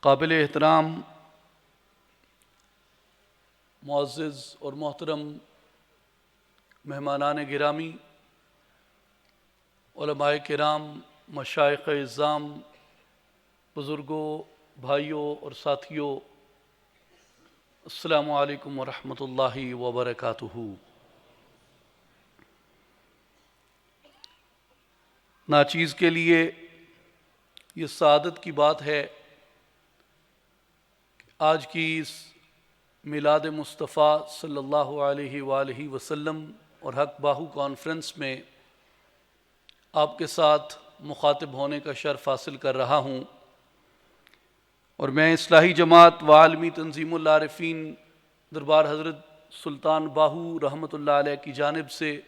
قابل احترام معزز اور محترم مہمانان گرامی، علماء کرام، مشائخ اعظام، بزرگوں، بھائیوں اور ساتھیوں، السلام علیکم ورحمۃ اللہ وبرکاتہ۔ ناچیز کے لیے یہ سعادت کی بات ہے کہ آج کی اس میلاد مصطفیٰ صلی اللہ علیہ وآلہ وسلم اور حق باہو کانفرنس میں آپ کے ساتھ مخاطب ہونے کا شرف حاصل کر رہا ہوں، اور میں اصلاحی جماعت و عالمی تنظیم العارفین دربار حضرت سلطان باہو رحمۃ اللہ علیہ کی جانب سے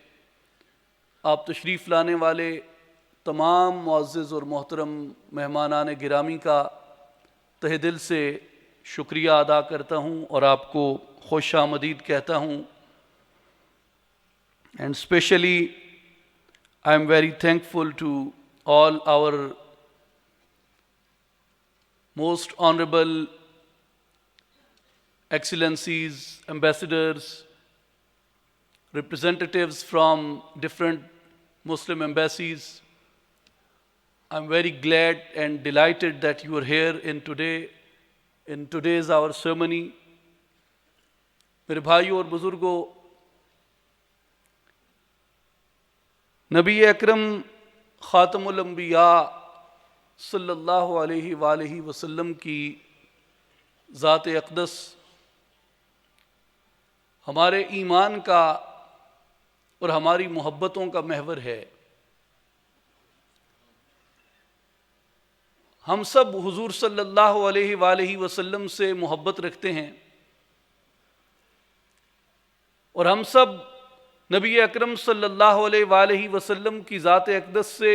آپ تشریف لانے والے تمام معزز اور محترم مہمانان گرامی کا تہ دل سے شکریہ ادا کرتا ہوں اور آپ کو خوش آمدید کہتا ہوں۔ And especially I am very thankful to all our most honorable excellencies, ambassadors, representatives from different Muslim embassies. I am very glad and delighted that you are here in today's our ceremony. میرے بھائیوں اور بزرگوں، نبی اکرم خاتم الانبیاء صلی اللہ علیہ وآلہ وسلم کی ذات اقدس ہمارے ایمان کا اور ہماری محبتوں کا محور ہے۔ ہم سب حضور صلی اللہ علیہ وآلہ وسلم سے محبت رکھتے ہیں، اور ہم سب نبی اکرم صلی اللہ علیہ وآلہ وسلم کی ذات اقدس سے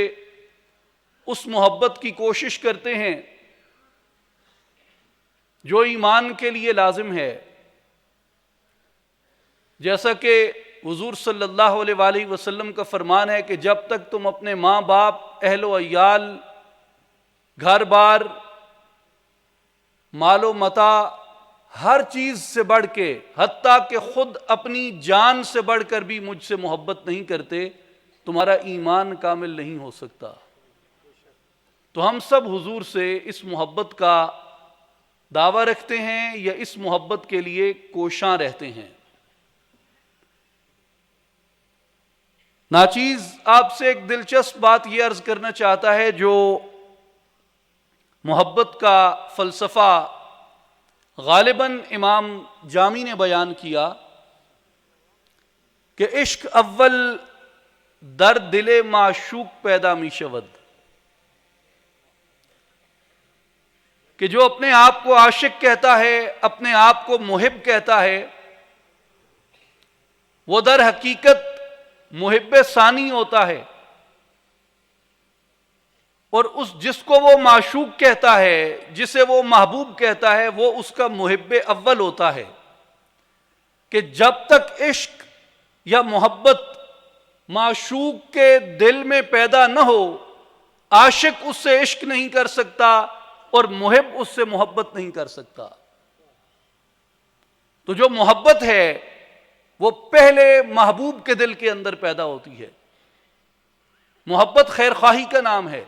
اس محبت کی کوشش کرتے ہیں جو ایمان کے لیے لازم ہے۔ جیسا کہ حضور صلی اللہ علیہ وآلہ وسلم کا فرمان ہے کہ جب تک تم اپنے ماں باپ، اہل و عیال، گھر بار، مال و متاع، ہر چیز سے بڑھ کے، حتیٰ کہ خود اپنی جان سے بڑھ کر بھی مجھ سے محبت نہیں کرتے، تمہارا ایمان کامل نہیں ہو سکتا۔ تو ہم سب حضور سے اس محبت کا دعویٰ رکھتے ہیں یا اس محبت کے لیے کوشاں رہتے ہیں۔ ناچیز آپ سے ایک دلچسپ بات یہ عرض کرنا چاہتا ہے، جو محبت کا فلسفہ غالباً امام جامی نے بیان کیا کہ عشق اول در دل معشوق پیدا می شود، کہ جو اپنے آپ کو عاشق کہتا ہے، اپنے آپ کو محب کہتا ہے، وہ در حقیقت محب ثانی ہوتا ہے، اور جس کو وہ معشوق کہتا ہے، جسے وہ محبوب کہتا ہے، وہ اس کا محب اول ہوتا ہے۔ کہ جب تک عشق یا محبت معشوق کے دل میں پیدا نہ ہو، عاشق اس سے عشق نہیں کر سکتا اور محب اس سے محبت نہیں کر سکتا۔ تو جو محبت ہے وہ پہلے محبوب کے دل کے اندر پیدا ہوتی ہے۔ محبت خیر خواہی کا نام ہے،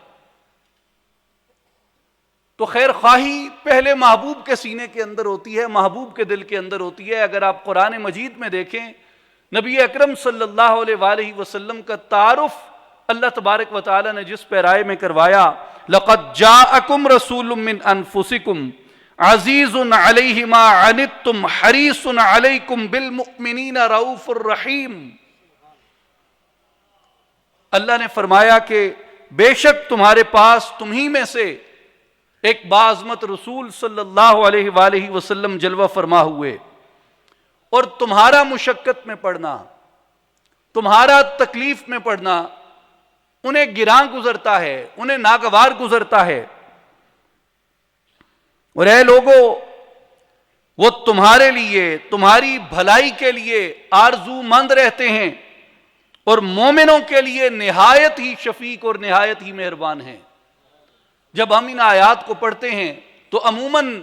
تو خیر خواہی پہلے محبوب کے سینے کے اندر ہوتی ہے، محبوب کے دل کے اندر ہوتی ہے۔ اگر آپ قرآن مجید میں دیکھیں، نبی اکرم صلی اللہ علیہ وآلہ وسلم کا تعارف اللہ تبارک و تعالی نے جس پیرائے میں کروایا، لَقَدْ جَاءَكُمْ رَسُولٌ مِّنْ أَنفُسِكُمْ عَزِيزٌ عَلَيْهِ مَا عَنِتُّمْ حَرِيصٌ عَلَيْكُمْ بِالْمُؤْمِنِينَ رَءُوفٌ رَحِيمٌ۔ اللہ نے فرمایا کہ بے شک تمہارے پاس تمہیں میں سے ایک باعظمت رسول صلی اللہ علیہ وآلہ وسلم جلوہ فرما ہوئے، اور تمہارا مشقت میں پڑنا، تمہارا تکلیف میں پڑنا انہیں گراں گزرتا ہے، انہیں ناگوار گزرتا ہے۔ اور اے لوگو، وہ تمہارے لیے، تمہاری بھلائی کے لیے آرزو مند رہتے ہیں، اور مومنوں کے لیے نہایت ہی شفیق اور نہایت ہی مہربان ہیں۔ جب ہم ان آیات کو پڑھتے ہیں تو عموماً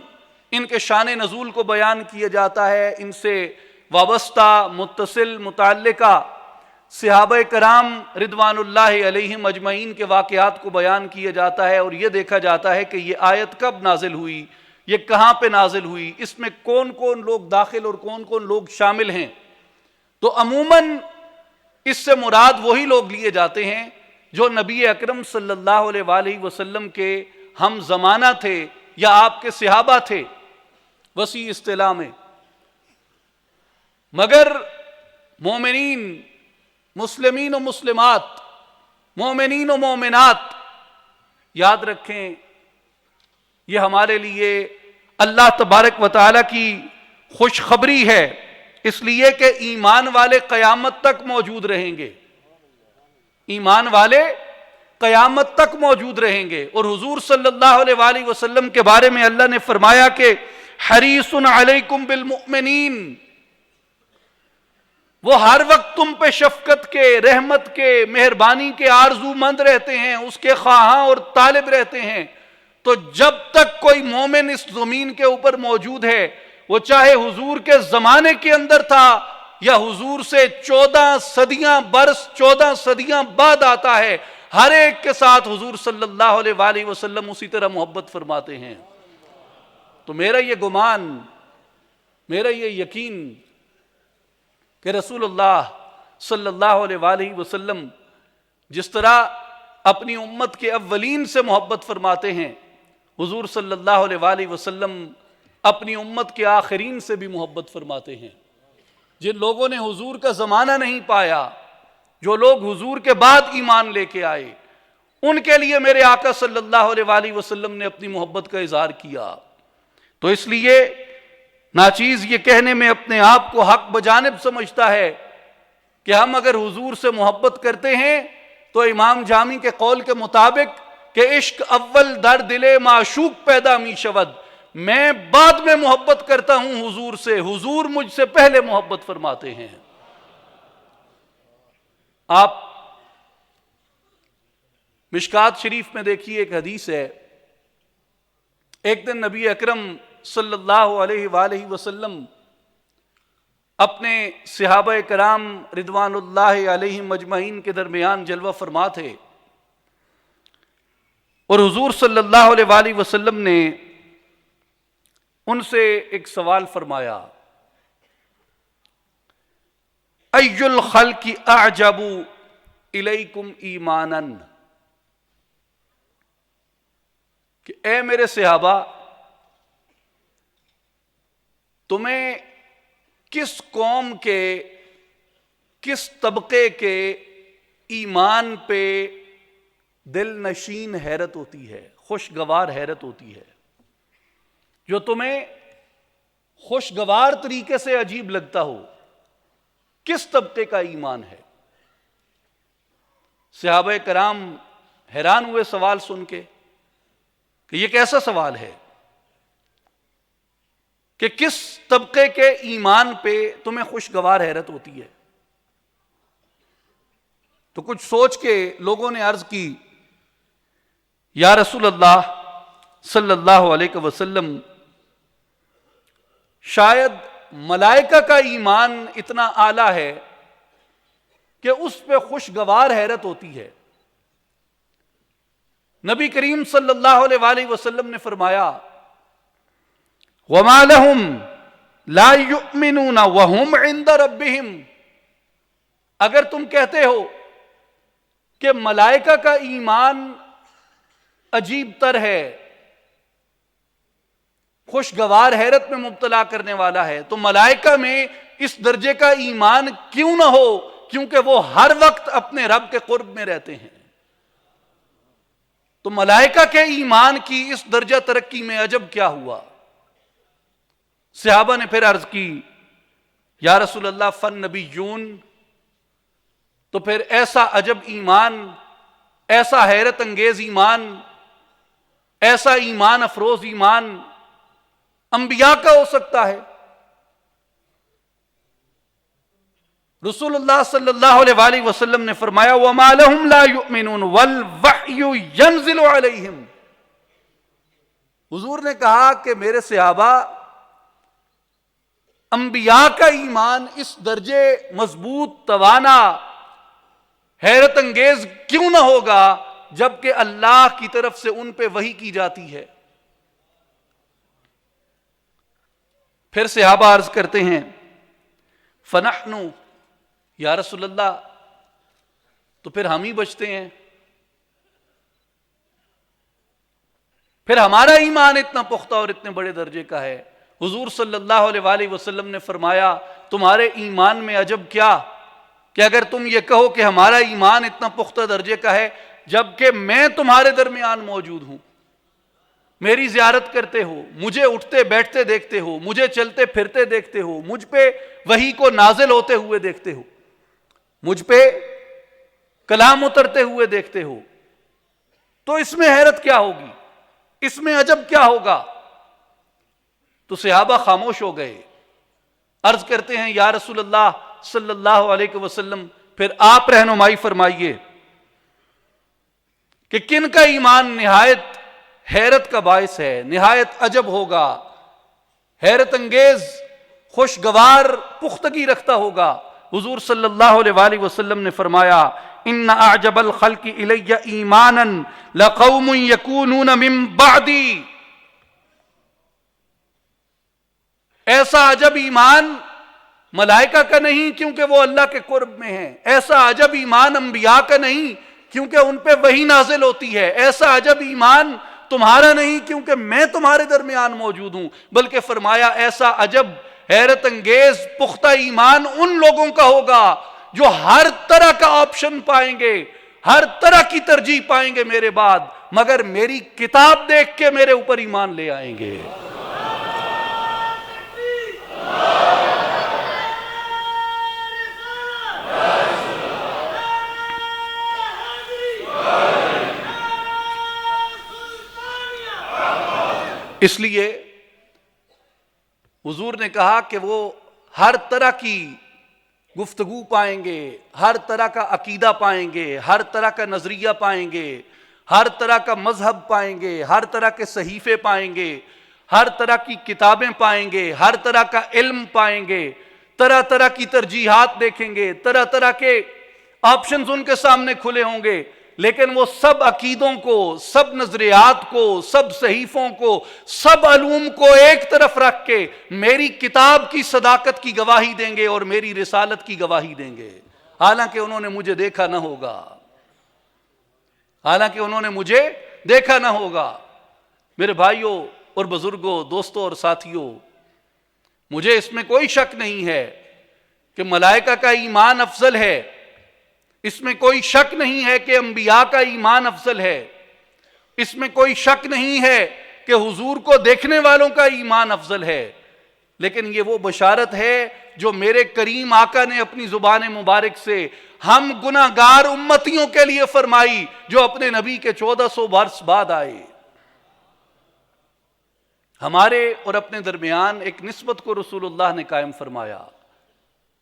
ان کے شان نزول کو بیان کیا جاتا ہے، ان سے وابستہ متصل متعلقہ صحابہ کرام رضوان اللہ علیہم اجمعین کے واقعات کو بیان کیا جاتا ہے، اور یہ دیکھا جاتا ہے کہ یہ آیت کب نازل ہوئی، یہ کہاں پہ نازل ہوئی، اس میں کون کون لوگ داخل اور کون کون لوگ شامل ہیں۔ تو عموماً اس سے مراد وہی لوگ لیے جاتے ہیں جو نبی اکرم صلی اللہ علیہ وآلہ وسلم کے ہم زمانہ تھے یا آپ کے صحابہ تھے وسیع اصطلاح میں۔ مگر مومنین، مسلمین و مسلمات، مومنین و مومنات، یاد رکھیں یہ ہمارے لیے اللہ تبارک و تعالیٰ کی خوشخبری ہے، اس لیے کہ ایمان والے قیامت تک موجود رہیں گے، ایمان والے قیامت تک موجود رہیں گے۔ اور حضور صلی اللہ علیہ وآلہ وسلم کے بارے میں اللہ نے فرمایا کہ حریص علیکم بالمؤمنین، وہ ہر وقت تم پہ شفقت کے، رحمت کے، مہربانی کے آرزو مند رہتے ہیں، اس کے خواہاں اور طالب رہتے ہیں۔ تو جب تک کوئی مومن اس زمین کے اوپر موجود ہے، وہ چاہے حضور کے زمانے کے اندر تھا یا حضور سے 14 صدیاں برس 14 صدیاں بعد آتا ہے، ہر ایک کے ساتھ حضور صلی اللہ علیہ وآلہ وسلم اسی طرح محبت فرماتے ہیں۔ تو میرا یہ گمان، میرا یہ یقین کہ رسول اللہ صلی اللہ علیہ وآلہ وسلم جس طرح اپنی امت کے اولین سے محبت فرماتے ہیں، حضور صلی اللہ علیہ وآلہ وسلم اپنی امت کے آخرین سے بھی محبت فرماتے ہیں۔ جن لوگوں نے حضور کا زمانہ نہیں پایا، جو لوگ حضور کے بعد ایمان لے کے آئے، ان کے لیے میرے آقا صلی اللہ علیہ وآلہ وسلم نے اپنی محبت کا اظہار کیا۔ تو اس لیے ناچیز یہ کہنے میں اپنے آپ کو حق بجانب سمجھتا ہے کہ ہم اگر حضور سے محبت کرتے ہیں تو امام جامی کے قول کے مطابق کہ عشق اول در دل معشوق پیدا می شود، میں بعد میں محبت کرتا ہوں حضور سے، حضور مجھ سے پہلے محبت فرماتے ہیں۔ آپ مشکات شریف میں دیکھیے ایک حدیث ہے، ایک دن نبی اکرم صلی اللہ علیہ وآلہ وسلم اپنے صحابہ کرام رضوان اللہ علیہم اجمعین کے درمیان جلوہ فرما تھے، اور حضور صلی اللہ علیہ وآلہ وسلم نے ان سے ایک سوال فرمایا، ای الخلق اعجب الیکم ایمانا، کہ اے میرے صحابہ، تمہیں کس قوم کے، کس طبقے کے ایمان پہ دل نشین حیرت ہوتی ہے، خوشگوار حیرت ہوتی ہے، جو تمہیں خوشگوار طریقے سے عجیب لگتا ہو، کس طبقے کا ایمان ہے؟ صحابہ کرام حیران ہوئے سوال سن کے کہ یہ کیسا سوال ہے کہ کس طبقے کے ایمان پہ تمہیں خوشگوار حیرت ہوتی ہے؟ تو کچھ سوچ کے لوگوں نے عرض کی، یا رسول اللہ صلی اللہ علیہ وسلم، شاید ملائکہ کا ایمان اتنا اعلیٰ ہے کہ اس پہ خوشگوار حیرت ہوتی ہے۔ نبی کریم صلی اللہ علیہ وآلہ وسلم نے فرمایا، وَمَا لَهُمْ لَا يُؤْمِنُونَ وَهُمْ عِنْدَ رَبِّهِمْ، اگر تم کہتے ہو کہ ملائکہ کا ایمان عجیب تر ہے، خوشگوار حیرت میں مبتلا کرنے والا ہے، تو ملائکہ میں اس درجے کا ایمان کیوں نہ ہو؟ کیونکہ وہ ہر وقت اپنے رب کے قرب میں رہتے ہیں۔ تو ملائکہ کے ایمان کی اس درجہ ترقی میں عجب کیا ہوا؟ صحابہ نے پھر عرض کی، یا رسول اللہ فالنبیون، تو پھر ایسا عجب ایمان، ایسا حیرت انگیز ایمان، ایسا ایمان افروز ایمان انبیاء کا ہو سکتا ہے؟ رسول اللہ صلی اللہ علیہ وآلہ وسلم نے فرمایا، وَمَا لَهُمْ لَا يُؤْمِنُونَ وَالْوَحْيُ يَنزِلُ عَلَيْهِمْ، حضور نے کہا کہ میرے صحابہ، انبیاء کا ایمان اس درجے مضبوط، توانا، حیرت انگیز کیوں نہ ہوگا جبکہ اللہ کی طرف سے ان پہ وحی کی جاتی ہے؟ پھر صحابہ عرض کرتے ہیں فنحن، یا رسول اللہ تو پھر ہم ہی بچتے ہیں، پھر ہمارا ایمان اتنا پختہ اور اتنے بڑے درجے کا ہے۔ حضور صلی اللہ علیہ وآلہ وسلم نے فرمایا تمہارے ایمان میں عجب کیا کہ اگر تم یہ کہو کہ ہمارا ایمان اتنا پختہ درجے کا ہے جبکہ میں تمہارے درمیان موجود ہوں، میری زیارت کرتے ہو، مجھے اٹھتے بیٹھتے دیکھتے ہو، مجھے چلتے پھرتے دیکھتے ہو، مجھ پہ وحی کو نازل ہوتے ہوئے دیکھتے ہو، مجھ پہ کلام اترتے ہوئے دیکھتے ہو، تو اس میں حیرت کیا ہوگی، اس میں عجب کیا ہوگا؟ تو صحابہ خاموش ہو گئے۔ عرض کرتے ہیں یا رسول اللہ صلی اللہ علیہ وسلم پھر آپ رہنمائی فرمائیے کہ کن کا ایمان نہایت حیرت کا باعث ہے، نہایت عجب ہوگا، حیرت انگیز، خوشگوار پختگی رکھتا ہوگا؟ حضور صلی اللہ علیہ وآلہ وسلم نے فرمایا ان اعجب الخلق الی ایمانا لقوم یکونون من بعدی، ایسا عجب ایمان ملائکہ کا نہیں کیونکہ وہ اللہ کے قرب میں ہیں، ایسا عجب ایمان انبیاء کا نہیں کیونکہ ان پہ وحی نازل ہوتی ہے، ایسا عجب ایمان تمہارا نہیں کیونکہ میں تمہارے درمیان موجود ہوں، بلکہ فرمایا ایسا عجب حیرت انگیز پختہ ایمان ان لوگوں کا ہوگا جو ہر طرح کا آپشن پائیں گے، ہر طرح کی ترجیح پائیں گے میرے بعد، مگر میری کتاب دیکھ کے میرے اوپر ایمان لے آئیں گے۔ اس لیے حضور نے کہا کہ وہ ہر طرح کی گفتگو پائیں گے، ہر طرح کا عقیدہ پائیں گے، ہر طرح کا نظریہ پائیں گے، ہر طرح کا مذہب پائیں گے، ہر طرح کے صحیفے پائیں گے، ہر طرح کی کتابیں پائیں گے، ہر طرح کا علم پائیں گے، طرح طرح کی ترجیحات دیکھیں گے، طرح طرح کے آپشنز ان کے سامنے کھلے ہوں گے، لیکن وہ سب عقیدوں کو، سب نظریات کو، سب صحیفوں کو، سب علوم کو ایک طرف رکھ کے میری کتاب کی صداقت کی گواہی دیں گے اور میری رسالت کی گواہی دیں گے، حالانکہ انہوں نے مجھے دیکھا نہ ہوگا، حالانکہ انہوں نے مجھے دیکھا نہ ہوگا۔ میرے بھائیوں اور بزرگوں، دوستوں اور ساتھیوں، مجھے اس میں کوئی شک نہیں ہے کہ ملائکہ کا ایمان افضل ہے، اس میں کوئی شک نہیں ہے کہ انبیاء کا ایمان افضل ہے، اس میں کوئی شک نہیں ہے کہ حضور کو دیکھنے والوں کا ایمان افضل ہے، لیکن یہ وہ بشارت ہے جو میرے کریم آقا نے اپنی زبان مبارک سے ہم گناہگار امتیوں کے لیے فرمائی جو اپنے نبی کے 1400 برس بعد آئے۔ ہمارے اور اپنے درمیان ایک نسبت کو رسول اللہ نے قائم فرمایا،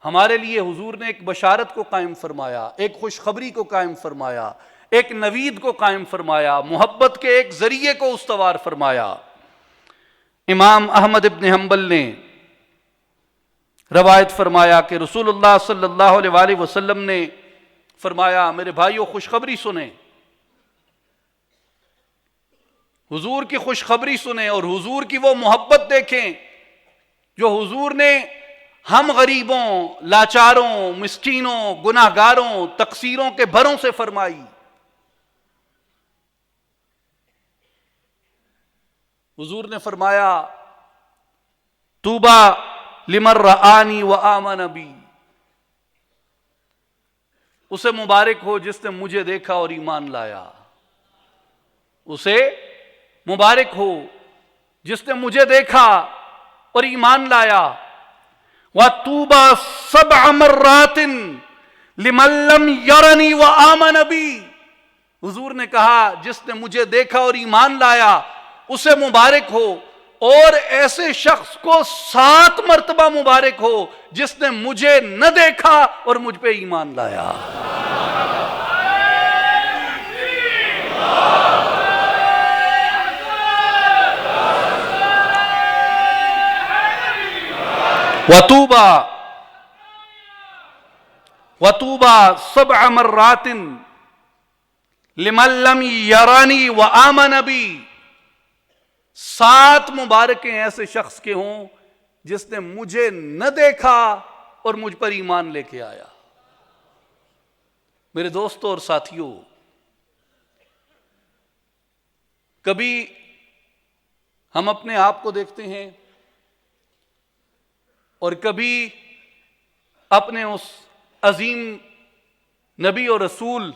ہمارے لیے حضور نے ایک بشارت کو قائم فرمایا، ایک خوشخبری کو قائم فرمایا، ایک نوید کو قائم فرمایا، محبت کے ایک ذریعے کو استوار فرمایا۔ امام احمد ابن حنبل نے روایت فرمایا کہ رسول اللہ صلی اللہ علیہ وآلہ وسلم نے فرمایا میرے بھائیو خوشخبری سنیں، حضور کی خوشخبری سنیں اور حضور کی وہ محبت دیکھیں جو حضور نے ہم غریبوں، لاچاروں، مسکینوں، گناہگاروں، تقصیروں کے بھروں سے فرمائی۔ حضور نے فرمایا طوبی لمن رآنی وآمن بی، اسے مبارک ہو جس نے مجھے دیکھا اور ایمان لایا، اسے مبارک ہو جس نے مجھے دیکھا اور ایمان لایا۔ وَطُوبَى 7 مرات لمن لم يرنی وآمن بی، حضور نے کہا جس نے مجھے دیکھا اور ایمان لایا اسے مبارک ہو، اور ایسے شخص کو 7 مرتبہ مبارک ہو جس نے مجھے نہ دیکھا اور مجھ پہ ایمان لایا۔ وطوبا وطوبا 7 مرات لمن لم یرانی وآمن بی، 7 مبارکیں ایسے شخص کے ہوں جس نے مجھے نہ دیکھا اور مجھ پر ایمان لے کے آیا۔ میرے دوستوں اور ساتھیوں، کبھی ہم اپنے آپ کو دیکھتے ہیں اور کبھی اپنے اس عظیم نبی اور رسول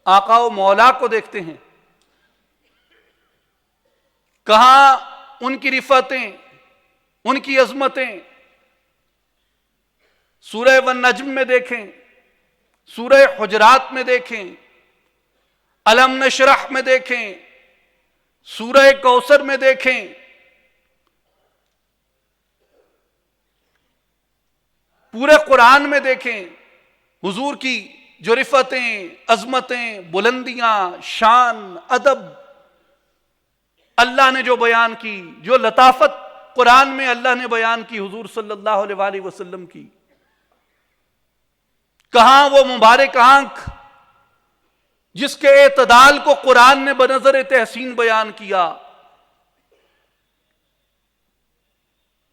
آقا و مولا کو دیکھتے ہیں، کہاں ان کی رفتیں، ان کی عظمتیں سورہ والنجم میں دیکھیں، سورہ حجرات میں دیکھیں، الم نشرح میں دیکھیں، سورہ کوثر میں دیکھیں، پورے قرآن میں دیکھیں، حضور کی جو رفتیں، عظمتیں، بلندیاں، شان، ادب اللہ نے جو بیان کی، جو لطافت قرآن میں اللہ نے بیان کی حضور صلی اللہ علیہ وآلہ وسلم کی، کہاں وہ مبارک آنکھ جس کے اعتدال کو قرآن نے بنظر تحسین بیان کیا،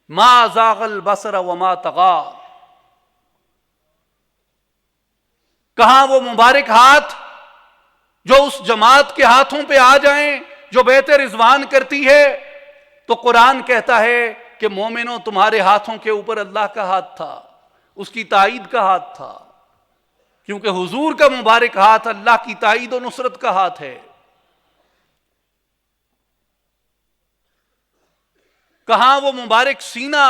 ما زاغ البصر وما طغى، کہاں وہ مبارک ہاتھ جو اس جماعت کے ہاتھوں پہ آ جائیں جو بیت رضوان کرتی ہے تو قرآن کہتا ہے کہ مومنوں تمہارے ہاتھوں کے اوپر اللہ کا ہاتھ تھا، اس کی تائید کا ہاتھ تھا، کیونکہ حضور کا مبارک ہاتھ اللہ کی تائید و نصرت کا ہاتھ ہے۔ کہاں وہ مبارک سینہ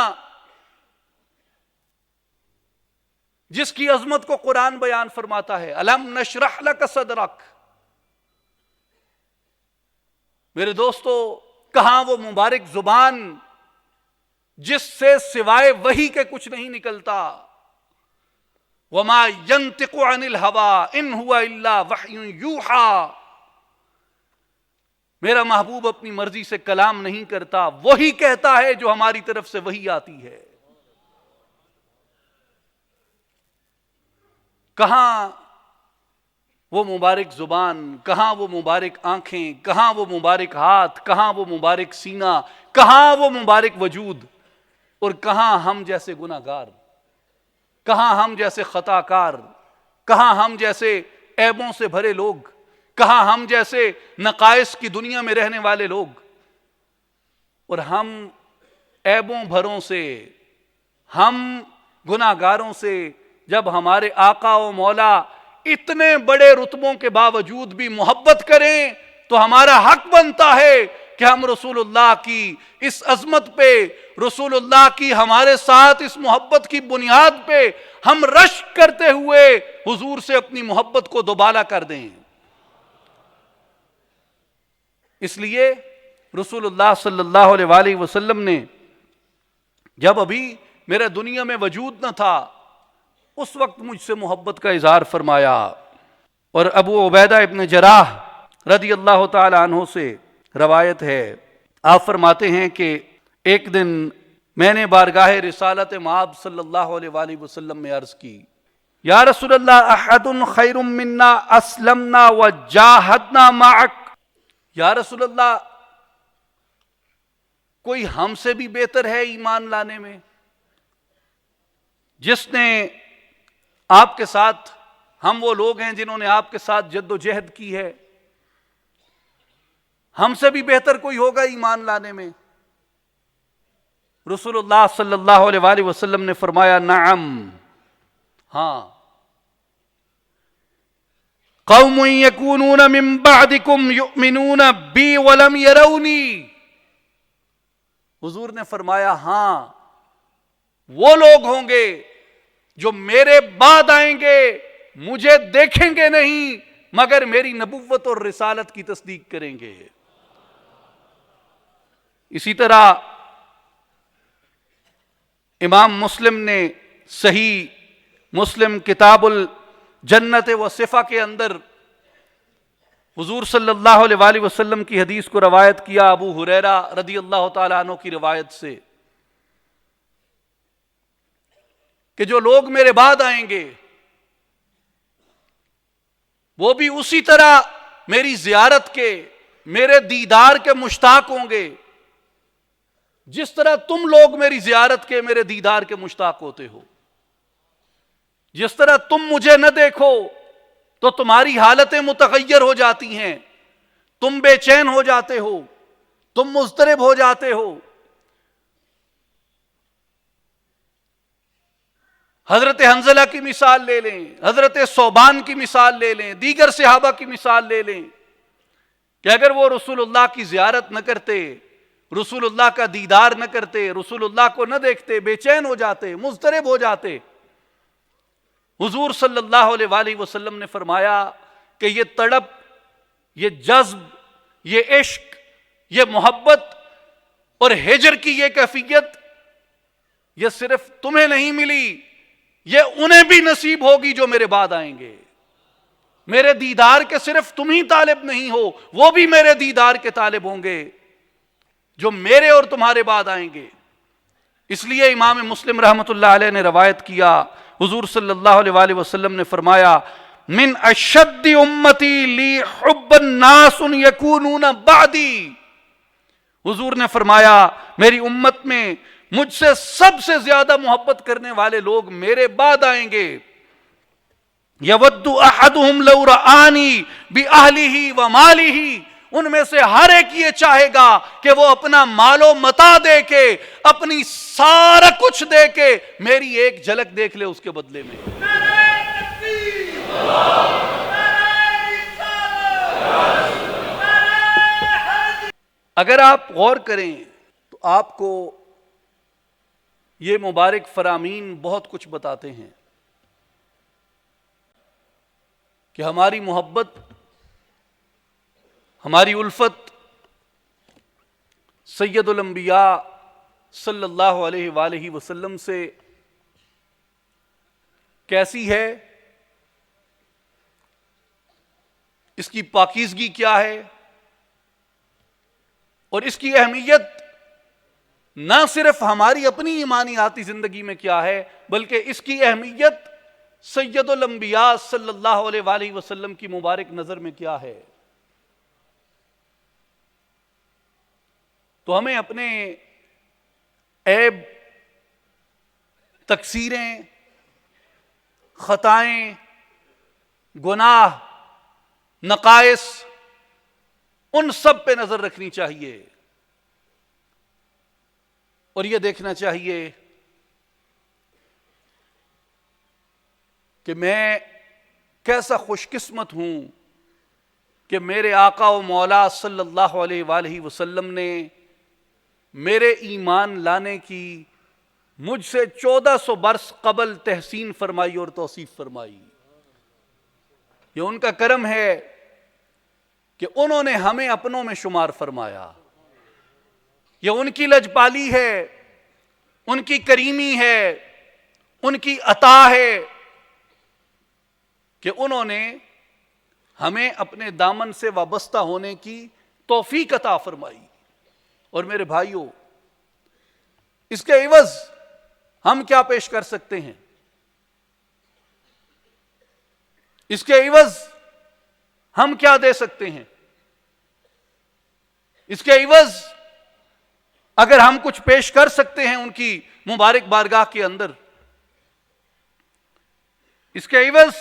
جس کی عظمت کو قرآن بیان فرماتا ہے، الم نشرح لک صدرک۔ میرے دوستو، کہاں وہ مبارک زبان جس سے سوائے وحی کے کچھ نہیں نکلتا، وما ينطق عن الهوى ان هو الا وحی یوحى، میرا محبوب اپنی مرضی سے کلام نہیں کرتا، وہی کہتا ہے جو ہماری طرف سے وحی آتی ہے۔ کہاں وہ مبارک زبان، کہاں وہ مبارک آنکھیں، کہاں وہ مبارک ہاتھ، کہاں وہ مبارک سینہ، کہاں وہ مبارک وجود، اور کہاں ہم جیسے گناہگار، کہاں ہم جیسے خطا کار، کہاں ہم جیسے عیبوں سے بھرے لوگ، کہاں ہم جیسے نقائص کی دنیا میں رہنے والے لوگ، اور ہم عیبوں بھروں سے، ہم گناہگاروں سے جب ہمارے آقا و مولا اتنے بڑے رتبوں کے باوجود بھی محبت کریں تو ہمارا حق بنتا ہے کہ ہم رسول اللہ کی اس عظمت پہ، رسول اللہ کی ہمارے ساتھ اس محبت کی بنیاد پہ ہم رشک کرتے ہوئے حضور سے اپنی محبت کو دوبالا کر دیں۔ اس لیے رسول اللہ صلی اللہ علیہ وآلہ وسلم نے جب ابھی میرا دنیا میں وجود نہ تھا اس وقت مجھ سے محبت کا اظہار فرمایا۔ اور ابو عبیدہ ابن جراح رضی اللہ تعالی عنہ سے روایت ہے، آپ فرماتے ہیں کہ ایک دن میں نے بارگاہ رسالت مآب صلی اللہ علیہ وآلہ وسلم میں عرض کی، یا رسول اللہ احد خیر منا اسلمنا وجاہدنا معک، یا رسول اللہ کوئی ہم سے بھی بہتر ہے ایمان لانے میں، جس نے آپ کے ساتھ، ہم وہ لوگ ہیں جنہوں نے آپ کے ساتھ جد و جہد کی ہے، ہم سے بھی بہتر کوئی ہوگا ایمان لانے میں؟ رسول اللہ صلی اللہ علیہ وآلہ وسلم نے فرمایا نعم، ہاں، قوم یکونون من بعدکم یؤمنون بی ولم یرونی، حضور نے فرمایا ہاں، وہ لوگ ہوں گے جو میرے بعد آئیں گے، مجھے دیکھیں گے نہیں مگر میری نبوت اور رسالت کی تصدیق کریں گے۔ اسی طرح امام مسلم نے صحیح مسلم کتاب الجنت و صفا کے اندر حضور صلی اللہ علیہ وآلہ وسلم کی حدیث کو روایت کیا، ابو ہریرہ رضی اللہ تعالیٰ عنہ کی روایت سے، کہ جو لوگ میرے بعد آئیں گے وہ بھی اسی طرح میری زیارت کے، میرے دیدار کے مشتاق ہوں گے جس طرح تم لوگ میری زیارت کے، میرے دیدار کے مشتاق ہوتے ہو۔ جس طرح تم مجھے نہ دیکھو تو تمہاری حالتیں متغیر ہو جاتی ہیں، تم بے چین ہو جاتے ہو، تم مضطرب ہو جاتے ہو۔ حضرت حنظلہ کی مثال لے لیں، حضرت ثوبان کی مثال لے لیں، دیگر صحابہ کی مثال لے لیں کہ اگر وہ رسول اللہ کی زیارت نہ کرتے، رسول اللہ کا دیدار نہ کرتے، رسول اللہ کو نہ دیکھتے، بے چین ہو جاتے، مضطرب ہو جاتے۔ حضور صلی اللہ علیہ وآلہ وسلم نے فرمایا کہ یہ تڑپ، یہ جذب، یہ عشق، یہ محبت اور ہجر کی یہ کیفیت یہ صرف تمہیں نہیں ملی، یہ انہیں بھی نصیب ہوگی جو میرے بعد آئیں گے۔ میرے دیدار کے صرف تم ہی طالب نہیں ہو، وہ بھی میرے دیدار کے طالب ہوں گے جو میرے اور تمہارے بعد آئیں گے۔ اس لیے امام مسلم رحمۃ اللہ علیہ نے روایت کیا، حضور صلی اللہ علیہ وآلہ وسلم نے فرمایا من اشد امتی لی حب الناس یکونون بعدی۔ حضور نے فرمایا میری امت میں مجھ سے سب سے زیادہ محبت کرنے والے لوگ میرے بعد آئیں گے۔ یود احدہم لو رآنی باہلہ ومالہ، ان میں سے ہر ایک یہ چاہے گا کہ وہ اپنا مال و متاع دے کے، اپنی سارا کچھ دے کے میری ایک جھلک دیکھ لے اس کے بدلے میں۔ اگر آپ غور کریں تو آپ کو یہ مبارک فرامین بہت کچھ بتاتے ہیں کہ ہماری محبت، ہماری الفت سید الانبیاء صلی اللہ علیہ وآلہ وسلم سے کیسی ہے، اس کی پاکیزگی کیا ہے، اور اس کی اہمیت نہ صرف ہماری اپنی ایمانیاتی زندگی میں کیا ہے بلکہ اس کی اہمیت سید الانبیاء صلی اللہ علیہ وآلہ وسلم کی مبارک نظر میں کیا ہے۔ تو ہمیں اپنے عیب، تقصیریں، خطائیں، گناہ، نقائص، ان سب پہ نظر رکھنی چاہیے اور یہ دیکھنا چاہیے کہ میں کیسا خوش قسمت ہوں کہ میرے آقا و مولا صلی اللہ علیہ وآلہ وسلم نے میرے ایمان لانے کی مجھ سے 1400 برس قبل تحسین فرمائی اور توصیف فرمائی۔ یہ ان کا کرم ہے کہ انہوں نے ہمیں اپنوں میں شمار فرمایا۔ یہ ان کی لجپالی ہے، ان کی کریمی ہے، ان کی عطا ہے کہ انہوں نے ہمیں اپنے دامن سے وابستہ ہونے کی توفیق عطا فرمائی۔ اور میرے بھائیوں، اس کے عوض ہم کیا پیش کر سکتے ہیں؟ اس کے عوض ہم کیا دے سکتے ہیں؟ اس کے عوض اگر ہم کچھ پیش کر سکتے ہیں ان کی مبارک بارگاہ کے اندر، اس کے عوض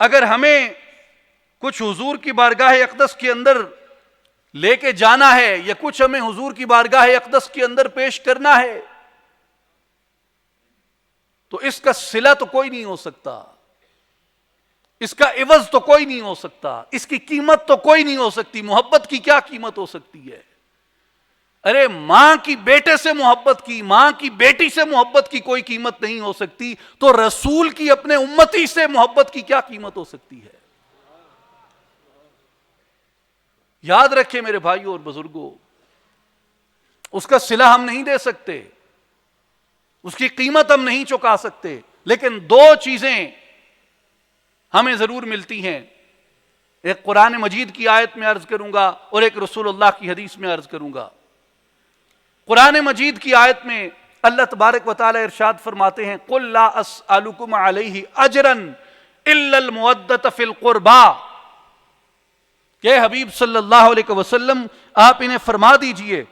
اگر ہمیں کچھ حضور کی بارگاہ اقدس کے اندر لے کے جانا ہے یا کچھ ہمیں حضور کی بارگاہ اقدس کے اندر پیش کرنا ہے تو اس کا صلہ تو کوئی نہیں ہو سکتا، اس کا عوض تو کوئی نہیں ہو سکتا، اس کی قیمت تو کوئی نہیں ہو سکتی۔ محبت کی کیا قیمت ہو سکتی ہے؟ ارے ماں کی بیٹے سے محبت کی، ماں کی بیٹی سے محبت کی کوئی قیمت نہیں ہو سکتی، تو رسول کی اپنے امتی سے محبت کی کیا قیمت ہو سکتی ہے؟ یاد رکھیں میرے بھائیوں اور بزرگوں، اس کا صلہ ہم نہیں دے سکتے، اس کی قیمت ہم نہیں چکا سکتے، لیکن دو چیزیں ہمیں ضرور ملتی ہیں۔ ایک قرآن مجید کی آیت میں عرض کروں گا اور ایک رسول اللہ کی حدیث میں عرض کروں گا۔ قرآن مجید کی آیت میں اللہ تبارک و تعالی ارشاد فرماتے ہیں قل لا اسألکم علیہ اجرا الا المودۃ فی القربى، کہ حبیب صلی اللہ علیہ وسلم آپ انہیں فرما دیجئے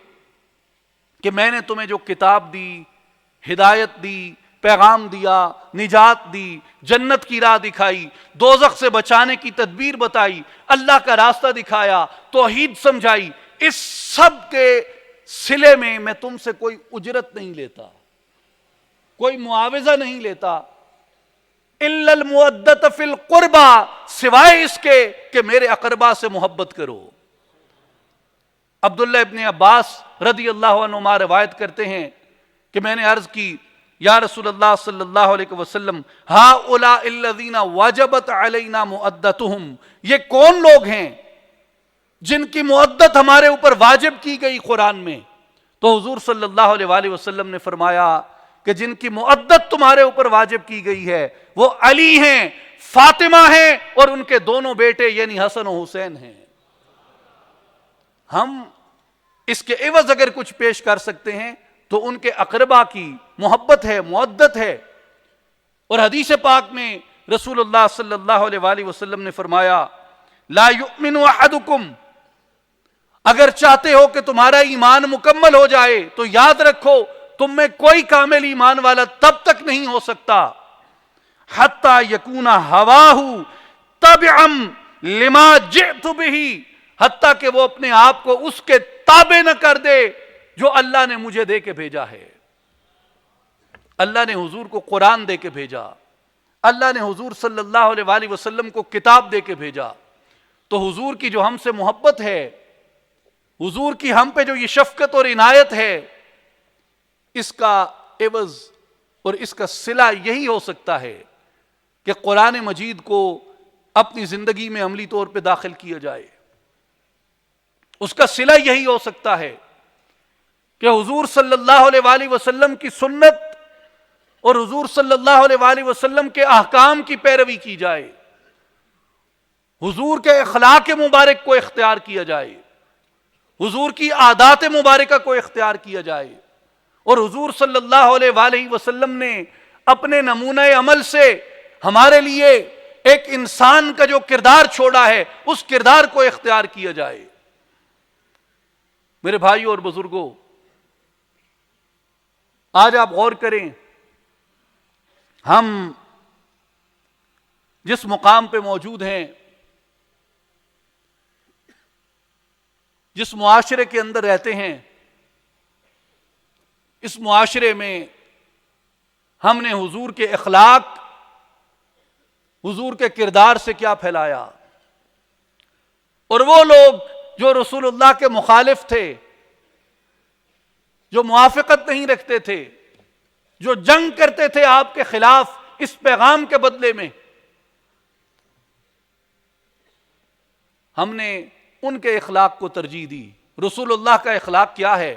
کہ میں نے تمہیں جو کتاب دی، ہدایت دی، پیغام دیا، نجات دی، جنت کی راہ دکھائی، دوزخ سے بچانے کی تدبیر بتائی، اللہ کا راستہ دکھایا، توحید سمجھائی، اس سب کے صلے میں تم سے کوئی اجرت نہیں لیتا، کوئی معاوضہ نہیں لیتا، الا المودۃ فی القربى، سوائے اس کے کہ میرے اقربا سے محبت کرو۔ عبداللہ ابن عباس رضی اللہ عنہما روایت کرتے ہیں کہ میں نے عرض کی یا رسول اللہ صلی اللہ علیہ وسلم ہؤلاء الذین وجبت علینا مؤدتہم، یہ کون لوگ ہیں جن کی مؤدت ہمارے اوپر واجب کی گئی قرآن میں؟ تو حضور صلی اللہ علیہ وآلہ وسلم نے فرمایا کہ جن کی مؤدت تمہارے اوپر واجب کی گئی ہے وہ علی ہیں، فاطمہ ہیں، اور ان کے دونوں بیٹے یعنی حسن و حسین ہیں۔ ہم اس کے عوض اگر کچھ پیش کر سکتے ہیں تو ان کے اقربا کی محبت ہے، مودت ہے۔ اور حدیث پاک میں رسول اللہ صلی اللہ علیہ وآلہ وسلم نے فرمایا لا یؤمن احدکم، اگر چاہتے ہو کہ تمہارا ایمان مکمل ہو جائے تو یاد رکھو تم میں کوئی کامل ایمان والا تب تک نہیں ہو سکتا حتی یکون ہواہ تبعا لما جئت بہ، حتیٰ کہ وہ اپنے آپ کو اس کے تابع نہ کر دے جو اللہ نے مجھے دے کے بھیجا ہے۔ اللہ نے حضور کو قرآن دے کے بھیجا، اللہ نے حضور صلی اللہ علیہ وآلہ وسلم کو کتاب دے کے بھیجا، تو حضور کی جو ہم سے محبت ہے، حضور کی ہم پہ جو یہ شفقت اور عنایت ہے، اس کا عوض اور اس کا صلہ یہی ہو سکتا ہے کہ قرآن مجید کو اپنی زندگی میں عملی طور پہ داخل کیا جائے۔ اس کا صلہ یہی ہو سکتا ہے کہ حضور صلی اللہ علیہ وآلہ وسلم کی سنت اور حضور صلی اللہ علیہ وآلہ وسلم کے احکام کی پیروی کی جائے، حضور کے اخلاق مبارک کو اختیار کیا جائے، حضور کی عادات مبارکہ کو اختیار کیا جائے، اور حضور صلی اللہ علیہ وآلہ وسلم نے اپنے نمونہ عمل سے ہمارے لیے ایک انسان کا جو کردار چھوڑا ہے اس کردار کو اختیار کیا جائے۔ میرے بھائیوں اور بزرگوں، آج آپ غور کریں، ہم جس مقام پہ موجود ہیں، جس معاشرے کے اندر رہتے ہیں، اس معاشرے میں ہم نے حضور کے اخلاق، حضور کے کردار سے کیا پھیلایا، اور وہ لوگ جو رسول اللہ کے مخالف تھے، جو موافقت نہیں رکھتے تھے، جو جنگ کرتے تھے آپ کے خلاف اس پیغام کے بدلے میں، ہم نے ان کے اخلاق کو ترجیح دی۔ رسول اللہ کا اخلاق کیا ہے؟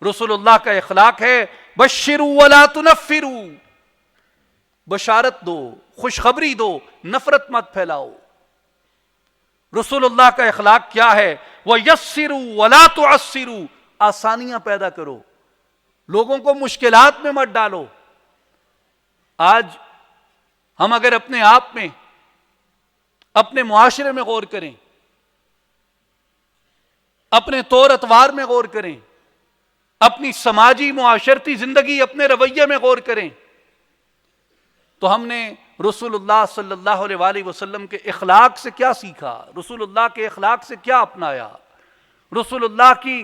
رسول اللہ کا اخلاق ہے بشروا ولا تنفروا، بشارت دو، خوشخبری دو، نفرت مت پھیلاؤ۔ رسول اللہ کا اخلاق کیا ہے؟ وَيَسِّرُوا وَلَا تُعَسِّرُوا، آسانیاں پیدا کرو، لوگوں کو مشکلات میں مت ڈالو۔ آج ہم اگر اپنے آپ میں، اپنے معاشرے میں غور کریں، اپنے طور اتوار میں غور کریں، اپنی سماجی معاشرتی زندگی، اپنے رویے میں غور کریں، تو ہم نے رسول اللہ صلی اللہ علیہ وآلہ وسلم کے اخلاق سے کیا سیکھا؟ رسول اللہ کے اخلاق سے کیا اپنایا؟ رسول اللہ کی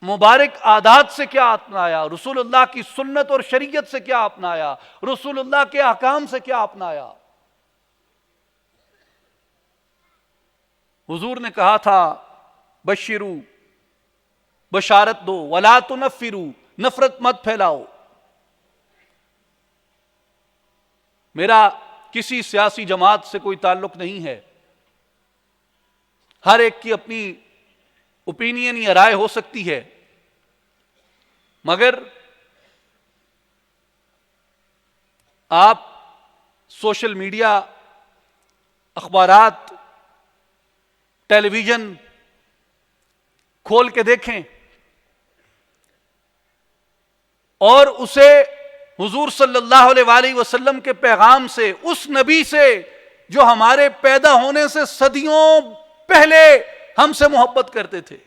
مبارک عادات سے کیا اپنایا؟ رسول اللہ کی سنت اور شریعت سے کیا اپنایا؟ رسول اللہ کے احکام سے کیا اپنایا؟ حضور نے کہا تھا بشرو، بشارت دو، ولا تنفروا، نفرت مت پھیلاؤ۔ میرا کسی سیاسی جماعت سے کوئی تعلق نہیں ہے، ہر ایک کی اپنی اوپینین یا رائے ہو سکتی ہے، مگر آپ سوشل میڈیا، اخبارات، ٹیلی ویژن کھول کے دیکھیں، اور اسے حضور صلی اللہ علیہ وآلہ وسلم کے پیغام سے، اس نبی سے جو ہمارے پیدا ہونے سے صدیوں پہلے ہم سے محبت کرتے تھے،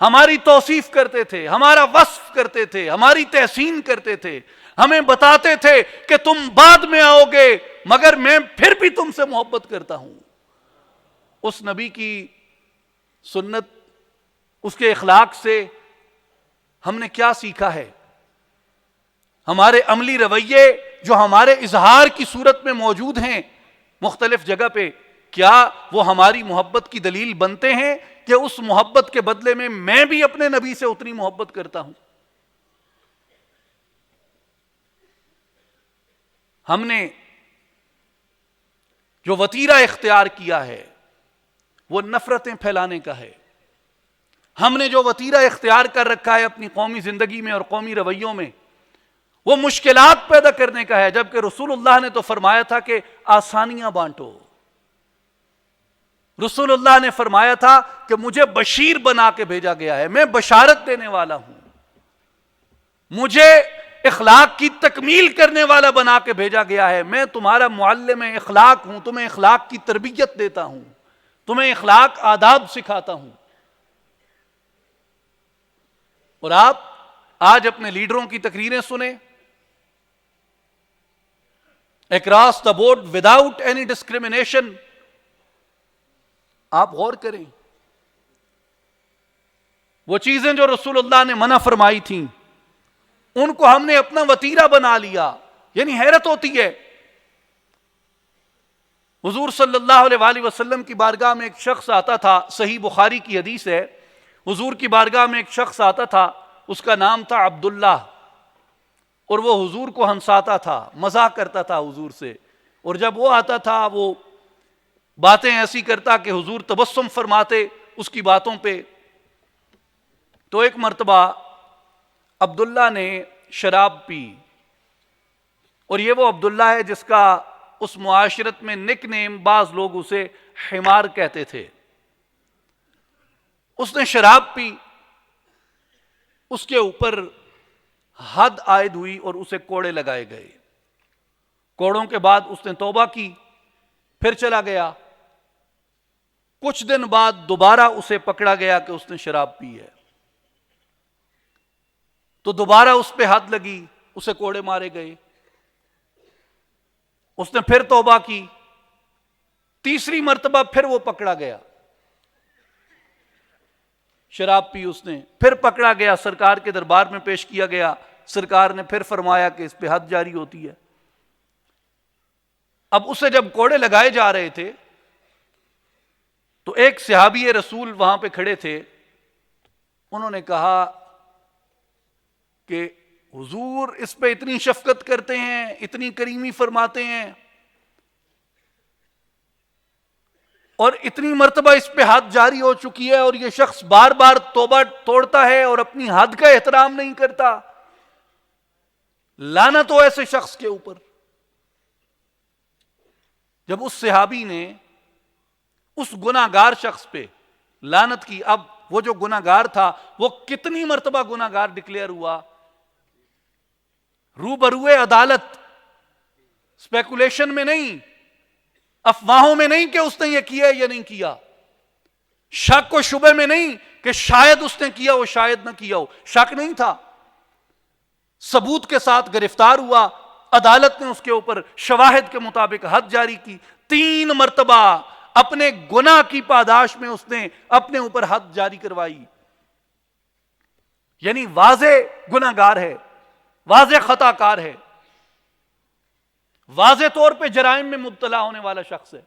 ہماری توصیف کرتے تھے، ہمارا وصف کرتے تھے، ہماری تحسین کرتے تھے، ہمیں بتاتے تھے کہ تم بعد میں آؤ گے مگر میں پھر بھی تم سے محبت کرتا ہوں. اس نبی کی سنت، اس کے اخلاق سے ہم نے کیا سیکھا ہے؟ ہمارے عملی رویے جو ہمارے اظہار کی صورت میں موجود ہیں مختلف جگہ پہ، کیا وہ ہماری محبت کی دلیل بنتے ہیں کہ اس محبت کے بدلے میں بھی اپنے نبی سے اتنی محبت کرتا ہوں؟ ہم نے جو وتیرہ اختیار کیا ہے وہ نفرتیں پھیلانے کا ہے. ہم نے جو وتیرہ اختیار کر رکھا ہے اپنی قومی زندگی میں اور قومی رویوں میں، وہ مشکلات پیدا کرنے کا ہے، جبکہ رسول اللہ نے تو فرمایا تھا کہ آسانیاں بانٹو. رسول اللہ نے فرمایا تھا کہ مجھے بشیر بنا کے بھیجا گیا ہے، میں بشارت دینے والا ہوں، مجھے اخلاق کی تکمیل کرنے والا بنا کے بھیجا گیا ہے، میں تمہارا معلم اخلاق ہوں، تمہیں اخلاق کی تربیت دیتا ہوں، تمہیں اخلاق آداب سکھاتا ہوں. اور آپ آج اپنے لیڈروں کی تقریریں سنیں، across the board without any discrimination. آپ غور کریں، وہ چیزیں جو رسول اللہ نے منع فرمائی تھیں ان کو ہم نے اپنا وتیرہ بنا لیا. یعنی حیرت ہوتی ہے. حضور صلی اللہ علیہ وآلہ وسلم کی بارگاہ میں ایک شخص آتا تھا، صحیح بخاری کی حدیث ہے، حضور کی بارگاہ میں ایک شخص آتا تھا، اس کا نام تھا عبداللہ، اور وہ حضور کو ہنساتا تھا، مزاح کرتا تھا حضور سے. اور جب وہ آتا تھا وہ باتیں ایسی کرتا کہ حضور تبسم فرماتے اس کی باتوں پہ. تو ایک مرتبہ عبداللہ نے شراب پی، اور یہ وہ عبداللہ ہے جس کا اس معاشرت میں نک نیم بعض لوگ اسے حمار کہتے تھے. اس نے شراب پی، اس کے اوپر حد عائد ہوئی اور اسے کوڑے لگائے گئے. کوڑوں کے بعد اس نے توبہ کی، پھر چلا گیا. کچھ دن بعد دوبارہ اسے پکڑا گیا کہ اس نے شراب پی ہے، تو دوبارہ اس پہ حد لگی، اسے کوڑے مارے گئے. اس نے پھر توبہ کی، تیسری مرتبہ پھر وہ پکڑا گیا، شراب پی اس نے، پھر پکڑا گیا، سرکار کے دربار میں پیش کیا گیا. سرکار نے پھر فرمایا کہ اس پہ حد جاری ہوتی ہے. اب اسے جب کوڑے لگائے جا رہے تھے تو ایک صحابی رسول وہاں پہ کھڑے تھے. انہوں نے کہا کہ حضور اس پہ اتنی شفقت کرتے ہیں، اتنی کریمی فرماتے ہیں، اور اتنی مرتبہ اس پہ حد جاری ہو چکی ہے، اور یہ شخص بار بار توبہ توڑتا ہے اور اپنی حد کا احترام نہیں کرتا. لعنت ہو ایسے شخص کے اوپر. جب اس صحابی نے اس گناہگار شخص پہ لعنت کی، اب وہ جو گناہگار تھا وہ کتنی مرتبہ گناہگار ڈکلیئر ہوا، روبروئے عدالت، اسپیکولیشن میں نہیں، افواہوں میں نہیں کہ اس نے یہ کیا یا نہیں کیا، شک و شبہ میں نہیں کہ شاید اس نے کیا ہو شاید نہ کیا ہو. شک نہیں تھا، ثبوت کے ساتھ گرفتار ہوا. عدالت نے اس کے اوپر شواہد کے مطابق حد جاری کی. 3 مرتبہ اپنے گناہ کی پاداش میں اس نے اپنے اوپر حد جاری کروائی. یعنی واضح گناہگار ہے، واضح خطا کار ہے، واضح طور پہ جرائم میں مبتلا ہونے والا شخص ہے.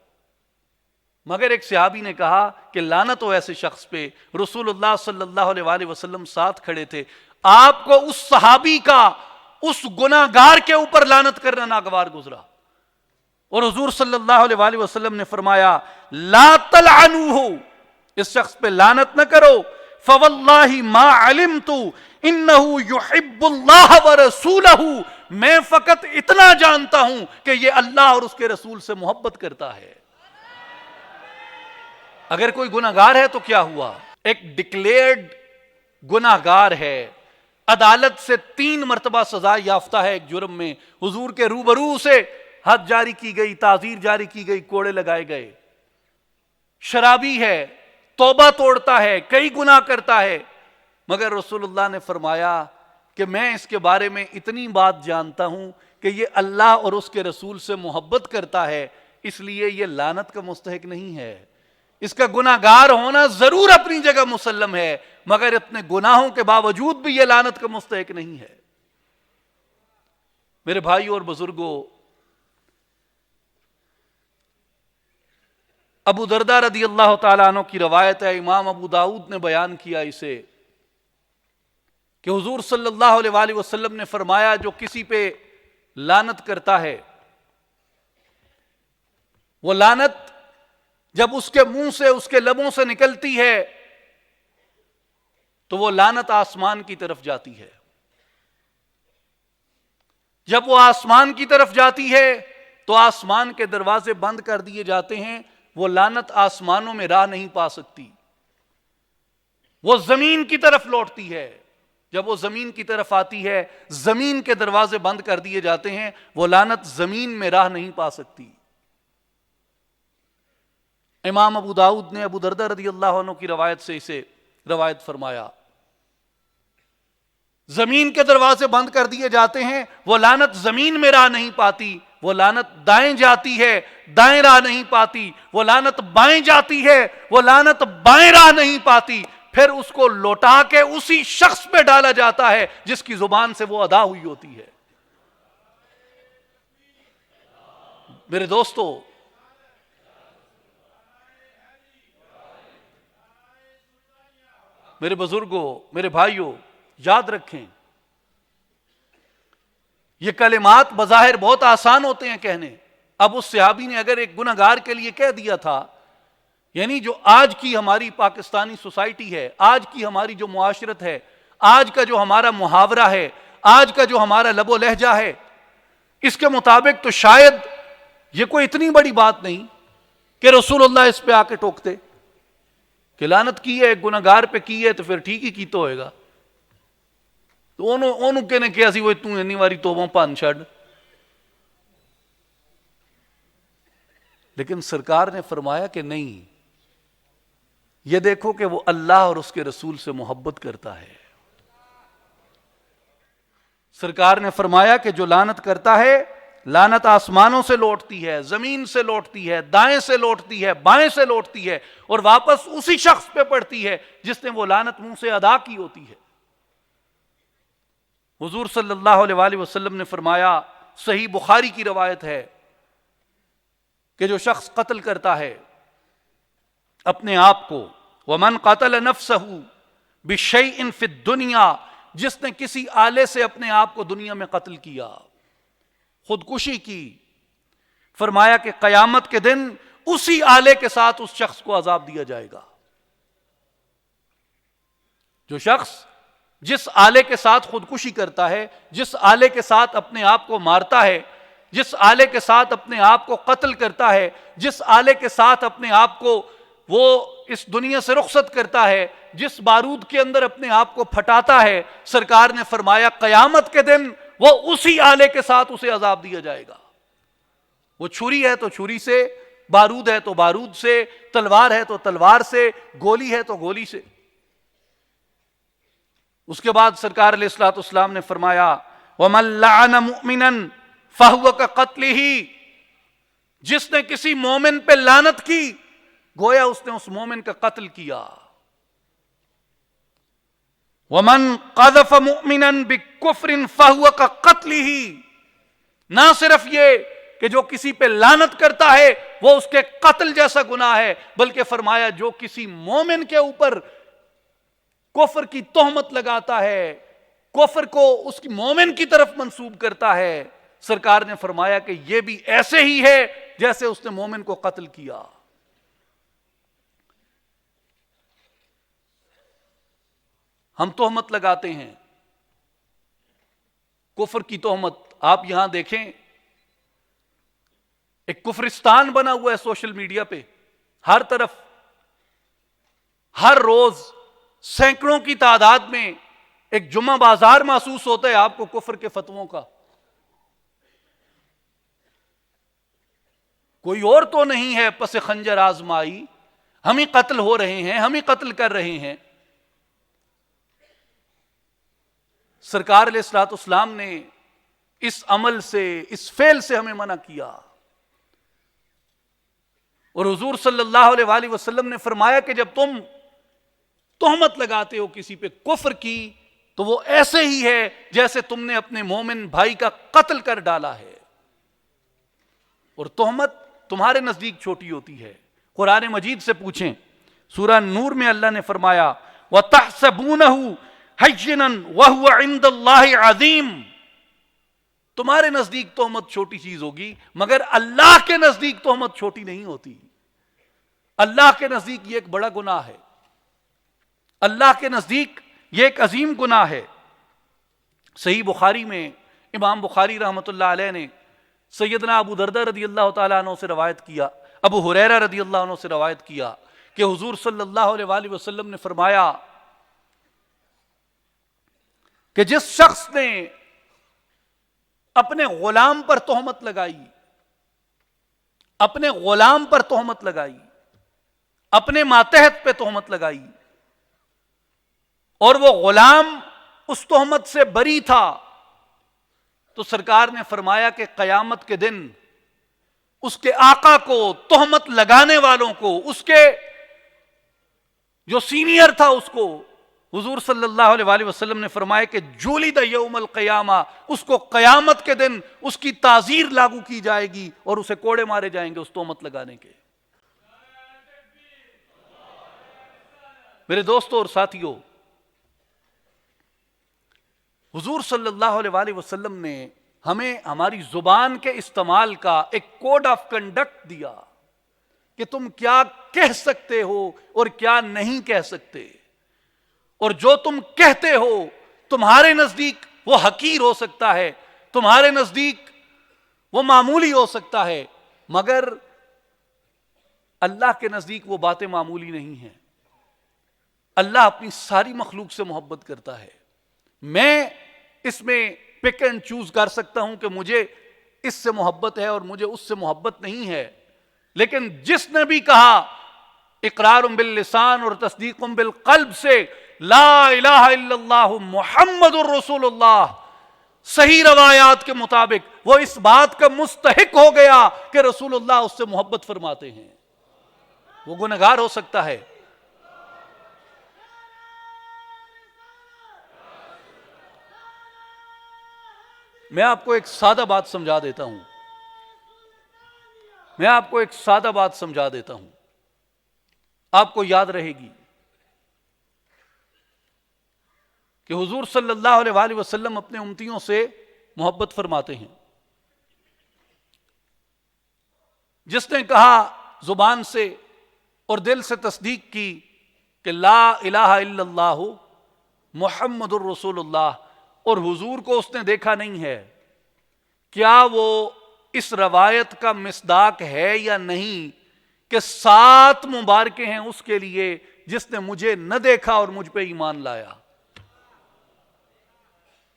مگر ایک صحابی نے کہا کہ لعنت ہو ایسے شخص پہ. رسول اللہ صلی اللہ علیہ وآلہ وسلم ساتھ کھڑے تھے. آپ کو اس صحابی کا اس گناہگار کے اوپر لعنت کرنا ناگوار گزرا، اور حضور صلی اللہ علیہ وآلہ وسلم نے فرمایا لا تلعنوہ، اس شخص پہ لعنت نہ کرو. فواللہ ما علمت انہ یحب اللہ ورسولہ، میں فقط اتنا جانتا ہوں کہ یہ اللہ اور اس کے رسول سے محبت کرتا ہے. اگر کوئی گناہگار ہے تو کیا ہوا؟ ایک ڈکلیئرڈ گناہگار ہے، عدالت سے 3 مرتبہ سزا یافتہ ہے ایک جرم میں، حضور کے روبرو سے حد جاری کی گئی، تعزیر جاری کی گئی، کوڑے لگائے گئے، شرابی ہے، توبہ توڑتا ہے، کئی گناہ کرتا ہے، مگر رسول اللہ نے فرمایا کہ میں اس کے بارے میں اتنی بات جانتا ہوں کہ یہ اللہ اور اس کے رسول سے محبت کرتا ہے، اس لیے یہ لعنت کا مستحق نہیں ہے۔ اس کا گناہگار ہونا ضرور اپنی جگہ مسلم ہے، مگر اتنے گناہوں کے باوجود بھی یہ لعنت کا مستحق نہیں ہے۔ میرے بھائیوں اور بزرگوں، ابو دردہ رضی اللہ تعالیٰ عنہ کی روایت ہے، امام ابو داؤد نے بیان کیا اسے، کہ حضور صلی اللہ علیہ وآلہ وسلم نے فرمایا جو کسی پہ لعنت کرتا ہے، وہ لعنت جب اس کے منہ سے، اس کے لبوں سے نکلتی ہے تو وہ لعنت آسمان کی طرف جاتی ہے۔ جب وہ آسمان کی طرف جاتی ہے تو آسمان کے دروازے بند کر دیے جاتے ہیں، وہ لعنت آسمانوں میں راہ نہیں پا سکتی، وہ زمین کی طرف لوٹتی ہے۔ جب وہ زمین کی طرف آتی ہے، زمین کے دروازے بند کر دیے جاتے ہیں، وہ لعنت زمین میں راہ نہیں پا سکتی۔ امام ابو داؤد نے ابو دردہ رضی اللہ عنہ کی روایت سے اسے روایت فرمایا، زمین کے دروازے بند کر دیے جاتے ہیں، وہ لعنت زمین میں راہ نہیں پاتی، وہ لعنت دائیں جاتی ہے، دائیں راہ نہیں پاتی، وہ لعنت بائیں جاتی ہے، وہ لعنت بائیں راہ نہیں پاتی، پھر اس کو لوٹا کے اسی شخص پہ ڈالا جاتا ہے جس کی زبان سے وہ ادا ہوئی ہوتی ہے۔ میرے دوستو، میرے بزرگوں، میرے بھائیوں، یاد رکھیں، یہ کلمات بظاہر بہت آسان ہوتے ہیں کہنے۔ اب اس صحابی نے اگر ایک گنہگار کے لیے کہہ دیا تھا، یعنی جو آج کی ہماری پاکستانی سوسائٹی ہے، آج کی ہماری جو معاشرت ہے، آج کا جو ہمارا محاورہ ہے، آج کا جو ہمارا لب و لہجہ ہے، اس کے مطابق تو شاید یہ کوئی اتنی بڑی بات نہیں کہ رسول اللہ اس پہ آ کے ٹوکتے کہ لعنت کی ہے، گنہگار پہ کی ہے تو پھر ٹھیک ہی کیتا ہوئے گا، تو انہوں کہنے کیا سی وہ اتنی انی واری توبوں پان چھڑ۔ لیکن سرکار نے فرمایا کہ نہیں، یہ دیکھو کہ وہ اللہ اور اس کے رسول سے محبت کرتا ہے۔ سرکار نے فرمایا کہ جو لعنت کرتا ہے، لعنت آسمانوں سے لوٹتی ہے، زمین سے لوٹتی ہے، دائیں سے لوٹتی ہے، بائیں سے لوٹتی ہے، اور واپس اسی شخص پہ پڑتی ہے جس نے وہ لعنت منہ سے ادا کی ہوتی ہے۔ حضور صلی اللہ علیہ وآلہ وسلم نے فرمایا، صحیح بخاری کی روایت ہے، کہ جو شخص قتل کرتا ہے اپنے آپ کو، وَمَنْ قَتَلَ نَفْسَهُ بِشَيْءٍ فِي الدُّنْيَا، جس نے کسی آلے سے اپنے آپ کو دنیا میں قتل کیا، خودکشی کی، فرمایا کہ قیامت کے دن اسی آلے کے ساتھ اس شخص کو عذاب دیا جائے گا۔ جو شخص جس آلے کے ساتھ خودکشی کرتا ہے، جس آلے کے ساتھ اپنے آپ کو مارتا ہے، جس آلے کے ساتھ اپنے آپ کو قتل کرتا ہے، جس آلے کے ساتھ اپنے آپ کو وہ اس دنیا سے رخصت کرتا ہے، جس بارود کے اندر اپنے آپ کو پھٹاتا ہے، سرکار نے فرمایا قیامت کے دن وہ اسی آلے کے ساتھ اسے عذاب دیا جائے گا۔ وہ چھری ہے تو چھری سے، بارود ہے تو بارود سے، تلوار ہے تو تلوار سے، گولی ہے تو گولی سے۔ اس کے بعد سرکار علیہ الصلوۃ والسلام نے فرمایا، وَمَن لَعَنَ مُؤْمِنًا فَهُوَ كَقَتْلِهِ، جس نے کسی مومن پہ لعنت کی گویا اس نے اس مومن کا قتل کیا۔ وَمَن قَذَفَ مُؤْمِنًا بِكُفْرٍ فَهُوَ كَقَتْلِهِ، نہ صرف یہ کہ جو کسی پہ لعنت کرتا ہے وہ اس کے قتل جیسا گناہ ہے، بلکہ فرمایا جو کسی مومن کے اوپر کفر کی تہمت لگاتا ہے، کفر کو اس کی مومن کی طرف منسوب کرتا ہے، سرکار نے فرمایا کہ یہ بھی ایسے ہی ہے جیسے اس نے مومن کو قتل کیا۔ ہم تہمت لگاتے ہیں، کفر کی تہمت۔ آپ یہاں دیکھیں، ایک کفرستان بنا ہوا ہے سوشل میڈیا پہ، ہر طرف ہر روز سینکڑوں کی تعداد میں ایک جمعہ بازار محسوس ہوتا ہے آپ کو کفر کے فتووں کا؟ کوئی اور تو نہیں ہے پس خنجر آزمائی، ہم ہی قتل ہو رہے ہیں، ہم ہی قتل کر رہے ہیں۔ سرکار علیہ الصلوۃ والسلام نے اس عمل سے، اس فعل سے ہمیں منع کیا، اور حضور صلی اللہ علیہ وآلہ وسلم نے فرمایا کہ جب تم تہمت لگاتے ہو کسی پہ کفر کی تو وہ ایسے ہی ہے جیسے تم نے اپنے مومن بھائی کا قتل کر ڈالا ہے، اور تہمت تمہارے نزدیک چھوٹی ہوتی ہے۔ قرآن مجید سے پوچھیں، سورہ نور میں اللہ نے فرمایا وَتَحْسَبُونَهُ هَيِّنًا وَهُوَ عِندَ اللَّهِ عَظِيمٌ، تمہارے نزدیک تہمت چھوٹی چیز ہوگی مگر اللہ کے نزدیک تہمت چھوٹی نہیں ہوتی۔ اللہ کے نزدیک یہ ایک بڑا گناہ ہے، اللہ کے نزدیک یہ ایک عظیم گناہ ہے۔ صحیح بخاری میں امام بخاری رحمۃ اللہ علیہ نے سیدنا ابو دردہ رضی اللہ تعالیٰ عنہ سے روایت کیا، ابو ہریرہ رضی اللہ عنہ سے روایت کیا کہ حضور صلی اللہ علیہ وآلہ وسلم نے فرمایا کہ جس شخص نے اپنے غلام پر تہمت لگائی، اپنے غلام پر تہمت لگائی، اپنے ماتحت پہ تہمت لگائی، اور وہ غلام اس تہمت سے بری تھا، تو سرکار نے فرمایا کہ قیامت کے دن اس کے آقا کو، تہمت لگانے والوں کو، اس کے جو سینئر تھا اس کو، حضور صلی اللہ علیہ وآلہ وسلم نے فرمایا کہ جولد یوم القیامہ، اس کو قیامت کے دن اس کی تعزیر لاگو کی جائے گی اور اسے کوڑے مارے جائیں گے اس تہمت لگانے کے۔ میرے دوستوں اور ساتھیوں، حضور صلی اللہ علیہ وآلہ وسلم نے ہمیں ہماری زبان کے استعمال کا ایک کوڈ آف کنڈکٹ دیا کہ تم کیا کہہ سکتے ہو اور کیا نہیں کہہ سکتے، اور جو تم کہتے ہو تمہارے نزدیک وہ حقیر ہو سکتا ہے، تمہارے نزدیک وہ معمولی ہو سکتا ہے، مگر اللہ کے نزدیک وہ باتیں معمولی نہیں ہیں۔ اللہ اپنی ساری مخلوق سے محبت کرتا ہے۔ میں اس میں پک اینڈ چوز کر سکتا ہوں کہ مجھے اس سے محبت ہے اور مجھے اس سے محبت نہیں ہے، لیکن جس نے بھی کہا اقرار باللسان اور تصدیق بالقلب سے لا الہ الا اللہ محمد الرسول اللہ، صحیح روایات کے مطابق وہ اس بات کا مستحق ہو گیا کہ رسول اللہ اس سے محبت فرماتے ہیں۔ وہ گنہگار ہو سکتا ہے، میں آپ کو ایک سادہ بات سمجھا دیتا ہوں، میں آپ کو ایک سادہ بات سمجھا دیتا ہوں، آپ کو یاد رہے گی کہ حضور صلی اللہ علیہ وآلہ وسلم اپنے امتیوں سے محبت فرماتے ہیں۔ جس نے کہا زبان سے اور دل سے تصدیق کی کہ لا الہ الا اللہ محمد الرسول اللہ، اور حضور کو اس نے دیکھا نہیں ہے، کیا وہ اس روایت کا مصداق ہے یا نہیں کہ 7 مبارکیں ہیں اس کے لیے جس نے مجھے نہ دیکھا اور مجھ پہ ایمان لایا؟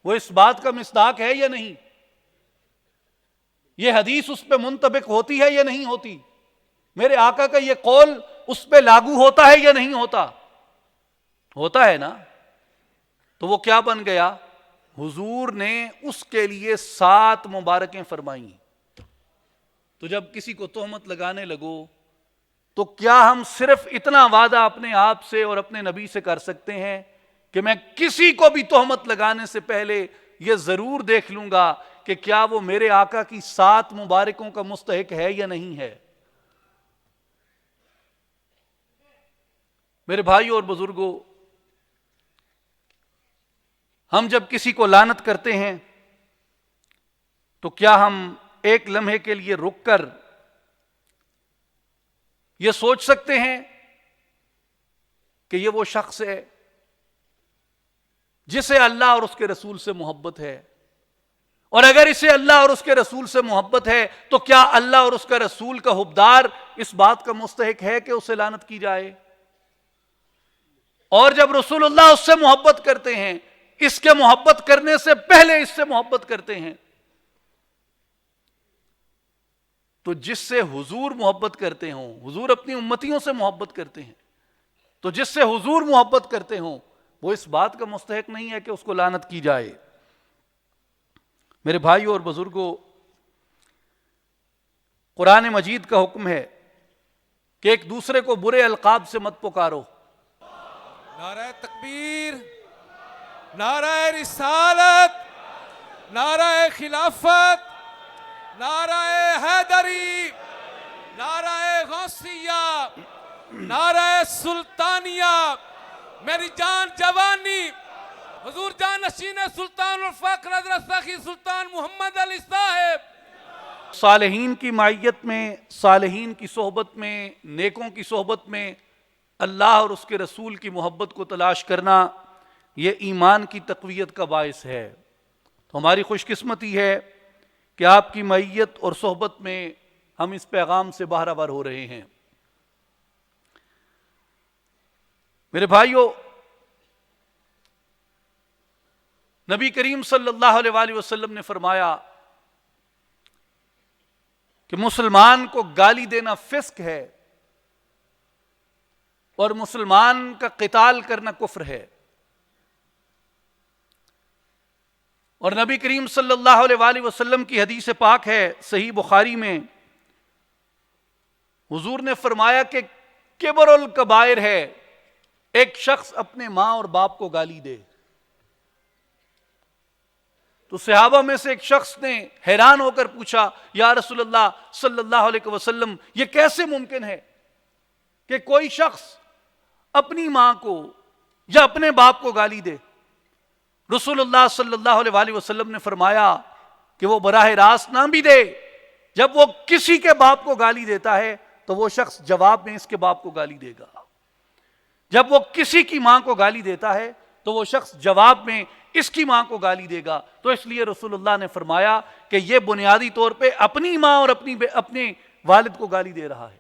وہ اس بات کا مصداق ہے یا نہیں؟ یہ حدیث اس پہ منطبق ہوتی ہے یا نہیں ہوتی؟ میرے آقا کا یہ قول اس پہ لاگو ہوتا ہے یا نہیں ہوتا؟ ہوتا ہے نا؟ تو وہ کیا بن گیا؟ حضور نے اس کے لیے 7 مبارکیں فرمائیں۔ تو جب کسی کو تہمت لگانے لگو تو کیا ہم صرف اتنا وعدہ اپنے آپ سے اور اپنے نبی سے کر سکتے ہیں کہ میں کسی کو بھی تہمت لگانے سے پہلے یہ ضرور دیکھ لوں گا کہ کیا وہ میرے آقا کی 7 مبارکوں کا مستحق ہے یا نہیں ہے؟ میرے بھائیوں اور بزرگوں، ہم جب کسی کو لعنت کرتے ہیں تو کیا ہم ایک لمحے کے لیے رک کر یہ سوچ سکتے ہیں کہ یہ وہ شخص ہے جسے اللہ اور اس کے رسول سے محبت ہے، اور اگر اسے اللہ اور اس کے رسول سے محبت ہے تو کیا اللہ اور اس کا رسول کا حبدار اس بات کا مستحق ہے کہ اسے لعنت کی جائے؟ اور جب رسول اللہ اس سے محبت کرتے ہیں اس کے محبت کرنے سے پہلے اس سے محبت کرتے ہیں. تو جس سے حضور محبت کرتے ہوں، حضور اپنی امتیوں سے محبت کرتے ہیں، تو جس سے حضور محبت کرتے ہوں وہ اس بات کا مستحق نہیں ہے کہ اس کو لعنت کی جائے. میرے بھائیوں اور بزرگوں، قرآن مجید کا حکم ہے کہ ایک دوسرے کو برے القاب سے مت پکارو. نعرہ تکبیر، نعرہ رسالت، نعرہ خلافت، نعرہ حیدری، نعرہ غوثیہ، نعرہ سلطانیہ، میری جان جوانی، حضور جان نشین سلطان الفقر حضرت سخی سلطان محمد علی صاحب. صالحین کی معیت میں، صالحین کی صحبت میں، نیکوں کی صحبت میں اللہ اور اس کے رسول کی محبت کو تلاش کرنا یہ ایمان کی تقویت کا باعث ہے. تو ہماری خوش قسمتی ہے کہ آپ کی معیت اور صحبت میں ہم اس پیغام سے باہر ہو رہے ہیں. میرے بھائیوں، نبی کریم صلی اللہ علیہ وآلہ وسلم نے فرمایا کہ مسلمان کو گالی دینا فسق ہے اور مسلمان کا قتال کرنا کفر ہے. اور نبی کریم صلی اللہ علیہ وآلہ وسلم کی حدیث پاک ہے صحیح بخاری میں، حضور نے فرمایا کہ کبر الکبائر ہے ایک شخص اپنے ماں اور باپ کو گالی دے. تو صحابہ میں سے ایک شخص نے حیران ہو کر پوچھا، یا رسول اللہ صلی اللہ علیہ وسلم، یہ کیسے ممکن ہے کہ کوئی شخص اپنی ماں کو یا اپنے باپ کو گالی دے؟ رسول اللہ صلی اللہ علیہ وآلہ وسلم نے فرمایا کہ وہ براہ راست نہ بھی دے، جب وہ کسی کے باپ کو گالی دیتا ہے تو وہ شخص جواب میں اس کے باپ کو گالی دے گا. جب وہ کسی کی ماں کو گالی دیتا ہے تو وہ شخص جواب میں اس کی ماں کو گالی دے گا. تو اس لیے رسول اللہ نے فرمایا کہ یہ بنیادی طور پہ اپنی ماں اور اپنے والد کو گالی دے رہا ہے.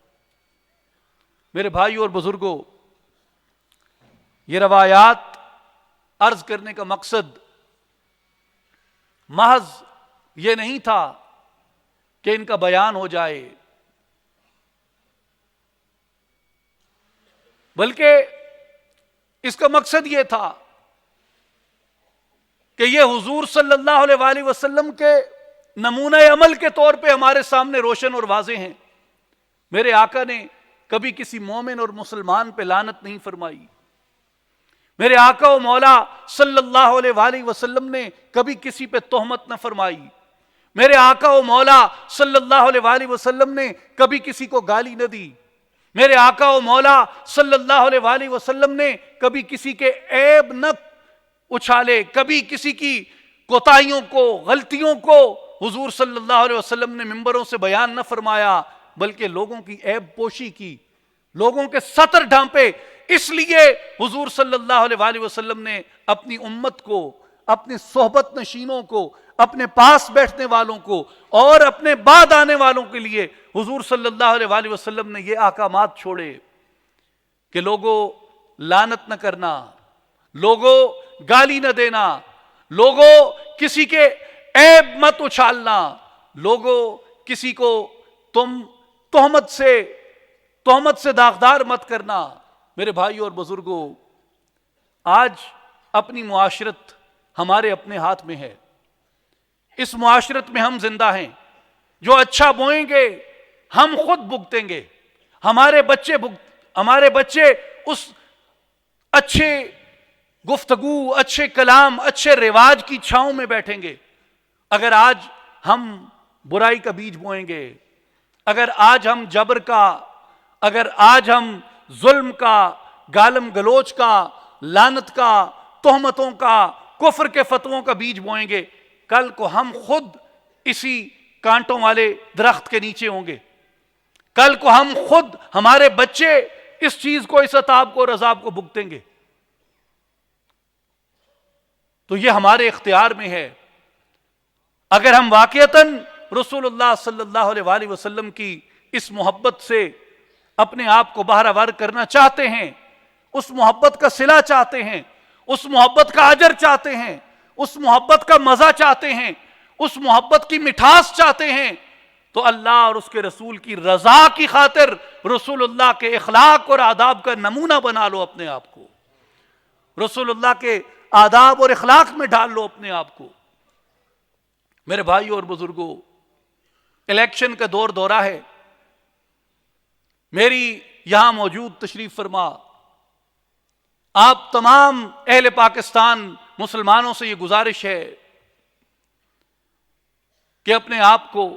میرے بھائیوں اور بزرگوں، یہ روایات عرض کرنے کا مقصد محض یہ نہیں تھا کہ ان کا بیان ہو جائے، بلکہ اس کا مقصد یہ تھا کہ یہ حضور صلی اللہ علیہ وآلہ وسلم کے نمونہ عمل کے طور پہ ہمارے سامنے روشن اور واضح ہیں. میرے آقا نے کبھی کسی مومن اور مسلمان پہ لعنت نہیں فرمائی. میرے آقا و مولا صلی اللہ علیہ وآلہ وسلم نے کبھی کسی پہ تہمت نہ فرمائی. میرے آقا و مولا صلی اللہ علیہ وآلہ وسلم نے کبھی کسی کو گالی نہ دی. میرے آقا و مولا صلی اللہ علیہ وآلہ وسلم نے کبھی کسی کے عیب نہ اچھالے، کبھی کسی کی کوتاہیوں کو، غلطیوں کو حضور صلی اللہ علیہ وسلم نے ممبروں سے بیان نہ فرمایا، بلکہ لوگوں کی عیب پوشی کی، لوگوں کے ستر ڈھانپے. اس لیے حضور صلی اللہ علیہ وآلہ وسلم نے اپنی امت کو، اپنے صحبت نشینوں کو، اپنے پاس بیٹھنے والوں کو اور اپنے بعد آنے والوں کے لیے حضور صلی اللہ علیہ وآلہ وسلم نے یہ احکامات چھوڑے کہ لوگوں لعنت نہ کرنا، لوگوں گالی نہ دینا، لوگوں کسی کے عیب مت اچھالنا، لوگوں کسی کو تم تہمت سے داغدار مت کرنا. میرے بھائیوں اور بزرگوں، آج اپنی معاشرت ہمارے اپنے ہاتھ میں ہے. اس معاشرت میں ہم زندہ ہیں. جو اچھا بوئیں گے ہم خود بھگتیں گے. ہمارے بچے اس اچھے گفتگو، اچھے کلام، اچھے رواج کی چھاؤں میں بیٹھیں گے. اگر آج ہم برائی کا بیج بوئیں گے، اگر آج ہم جبر کا، اگر آج ہم ظلم کا، گالم گلوچ کا، لعنت کا، تہمتوں کا، کفر کے فتووں کا بیج بوئیں گے، کل کو ہم خود اسی کانٹوں والے درخت کے نیچے ہوں گے. کل کو ہم خود، ہمارے بچے اس چیز کو، اس عذاب کو اور عذاب کو بھگتیں گے. تو یہ ہمارے اختیار میں ہے. اگر ہم واقعتاً رسول اللہ صلی اللہ علیہ وآلہ وسلم کی اس محبت سے اپنے آپ کو بہرہ ور کرنا چاہتے ہیں، اس محبت کا صلہ چاہتے ہیں، اس محبت کا اجر چاہتے ہیں، اس محبت کا مزہ چاہتے ہیں، اس محبت کی مٹھاس چاہتے ہیں، تو اللہ اور اس کے رسول کی رضا کی خاطر رسول اللہ کے اخلاق اور آداب کا نمونہ بنا لو اپنے آپ کو، رسول اللہ کے آداب اور اخلاق میں ڈال لو اپنے آپ کو۔ میرے بھائی اور بزرگوں، الیکشن کا دور دورہ ہے، میری یہاں موجود تشریف فرما آپ تمام اہل پاکستان مسلمانوں سے یہ گزارش ہے کہ اپنے آپ کو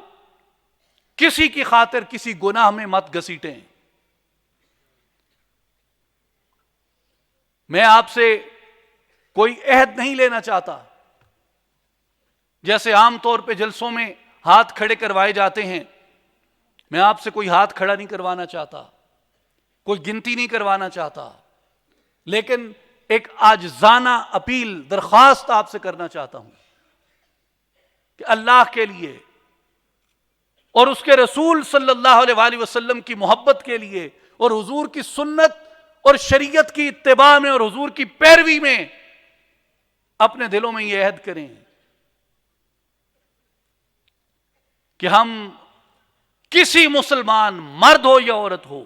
کسی کی خاطر کسی گناہ میں مت گھسیٹیں۔ میں آپ سے کوئی عہد نہیں لینا چاہتا، جیسے عام طور پہ جلسوں میں ہاتھ کھڑے کروائے جاتے ہیں، میں آپ سے کوئی ہاتھ کھڑا نہیں کروانا چاہتا، کوئی گنتی نہیں کروانا چاہتا، لیکن ایک عاجزانہ اپیل درخواست آپ سے کرنا چاہتا ہوں کہ اللہ کے لیے اور اس کے رسول صلی اللہ علیہ وآلہ وسلم کی محبت کے لیے اور حضور کی سنت اور شریعت کی اتباع میں اور حضور کی پیروی میں اپنے دلوں میں یہ عہد کریں کہ ہم کسی مسلمان مرد ہو یا عورت ہو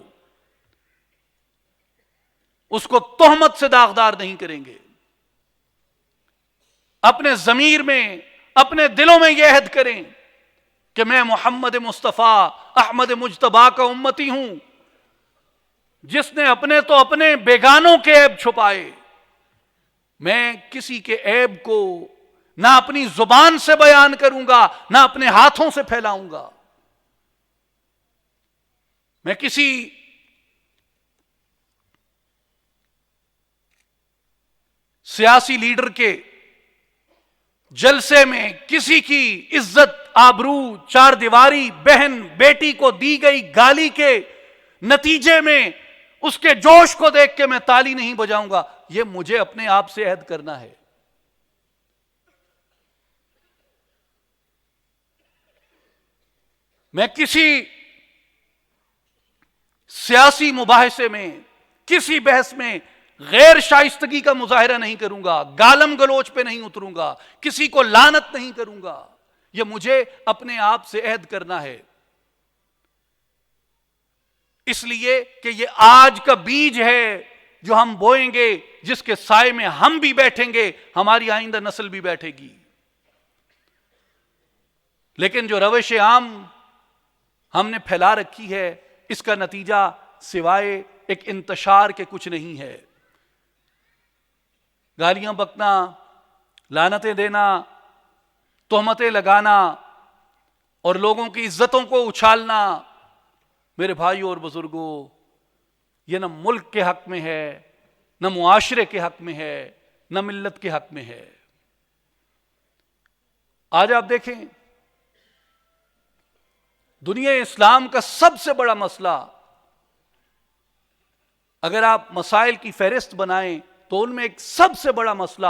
اس کو تہمت سے داغدار نہیں کریں گے، اپنے ضمیر میں اپنے دلوں میں یہ عہد کریں کہ میں محمد مصطفیٰ احمد مجتبیٰ کا امتی ہوں، جس نے اپنے تو اپنے بیگانوں کے عیب چھپائے، میں کسی کے عیب کو نہ اپنی زبان سے بیان کروں گا نہ اپنے ہاتھوں سے پھیلاؤں گا، میں کسی سیاسی لیڈر کے جلسے میں کسی کی عزت آبرو چار دیواری بہن بیٹی کو دی گئی گالی کے نتیجے میں اس کے جوش کو دیکھ کے میں تالی نہیں بجاؤں گا، یہ مجھے اپنے آپ سے عہد کرنا ہے۔ میں کسی سیاسی مباحثے میں کسی بحث میں غیر شائستگی کا مظاہرہ نہیں کروں گا، گالم گلوچ پہ نہیں اتروں گا، کسی کو لعنت نہیں کروں گا، یہ مجھے اپنے آپ سے عہد کرنا ہے، اس لیے کہ یہ آج کا بیج ہے جو ہم بوئیں گے، جس کے سائے میں ہم بھی بیٹھیں گے، ہماری آئندہ نسل بھی بیٹھے گی۔ لیکن جو روش عام ہم نے پھیلا رکھی ہے، اس کا نتیجہ سوائے ایک انتشار کے کچھ نہیں ہے۔ گالیاں بکنا، لعنتیں دینا، تہمتیں لگانا اور لوگوں کی عزتوں کو اچھالنا، میرے بھائیوں اور بزرگوں، یہ نہ ملک کے حق میں ہے، نہ معاشرے کے حق میں ہے، نہ ملت کے حق میں ہے۔ آج آپ دیکھیں دنیا اسلام کا سب سے بڑا مسئلہ، اگر آپ مسائل کی فہرست بنائیں تو ان میں ایک سب سے بڑا مسئلہ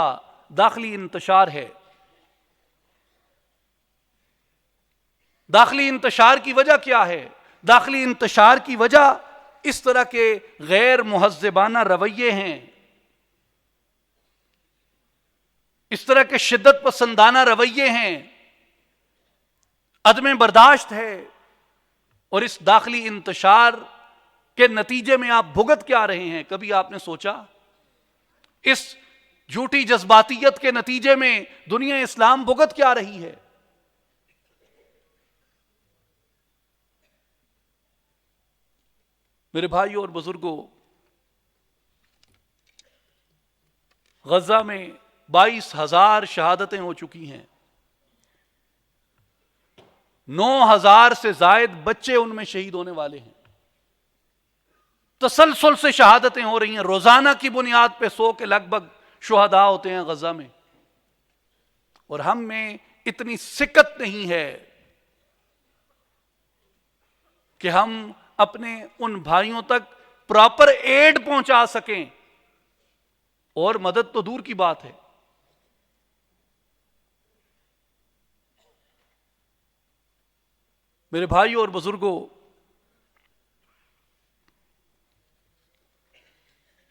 داخلی انتشار ہے۔ داخلی انتشار کی وجہ کیا ہے؟ داخلی انتشار کی وجہ اس طرح کے غیر مہذبانہ رویے ہیں، اس طرح کے شدت پسندانہ رویے ہیں، عدم برداشت ہے، اور اس داخلی انتشار کے نتیجے میں آپ بھگت کیا رہے ہیں؟ کبھی آپ نے سوچا؟ اس جھوٹی جذباتیت کے نتیجے میں دنیا اسلام بھگت کیا رہی ہے؟ میرے بھائیوں اور بزرگوں، غزہ میں 22,000 شہادتیں ہو چکی ہیں، 9,000 سے زائد بچے ان میں شہید ہونے والے ہیں، تسلسل سے شہادتیں ہو رہی ہیں، روزانہ کی بنیاد پہ 100 کے لگ بھگ شہداء ہوتے ہیں غزہ میں، اور ہم میں اتنی سکت نہیں ہے کہ ہم اپنے ان بھائیوں تک پراپر ایڈ پہنچا سکیں، اور مدد تو دور کی بات ہے۔ میرے بھائیوں اور بزرگوں،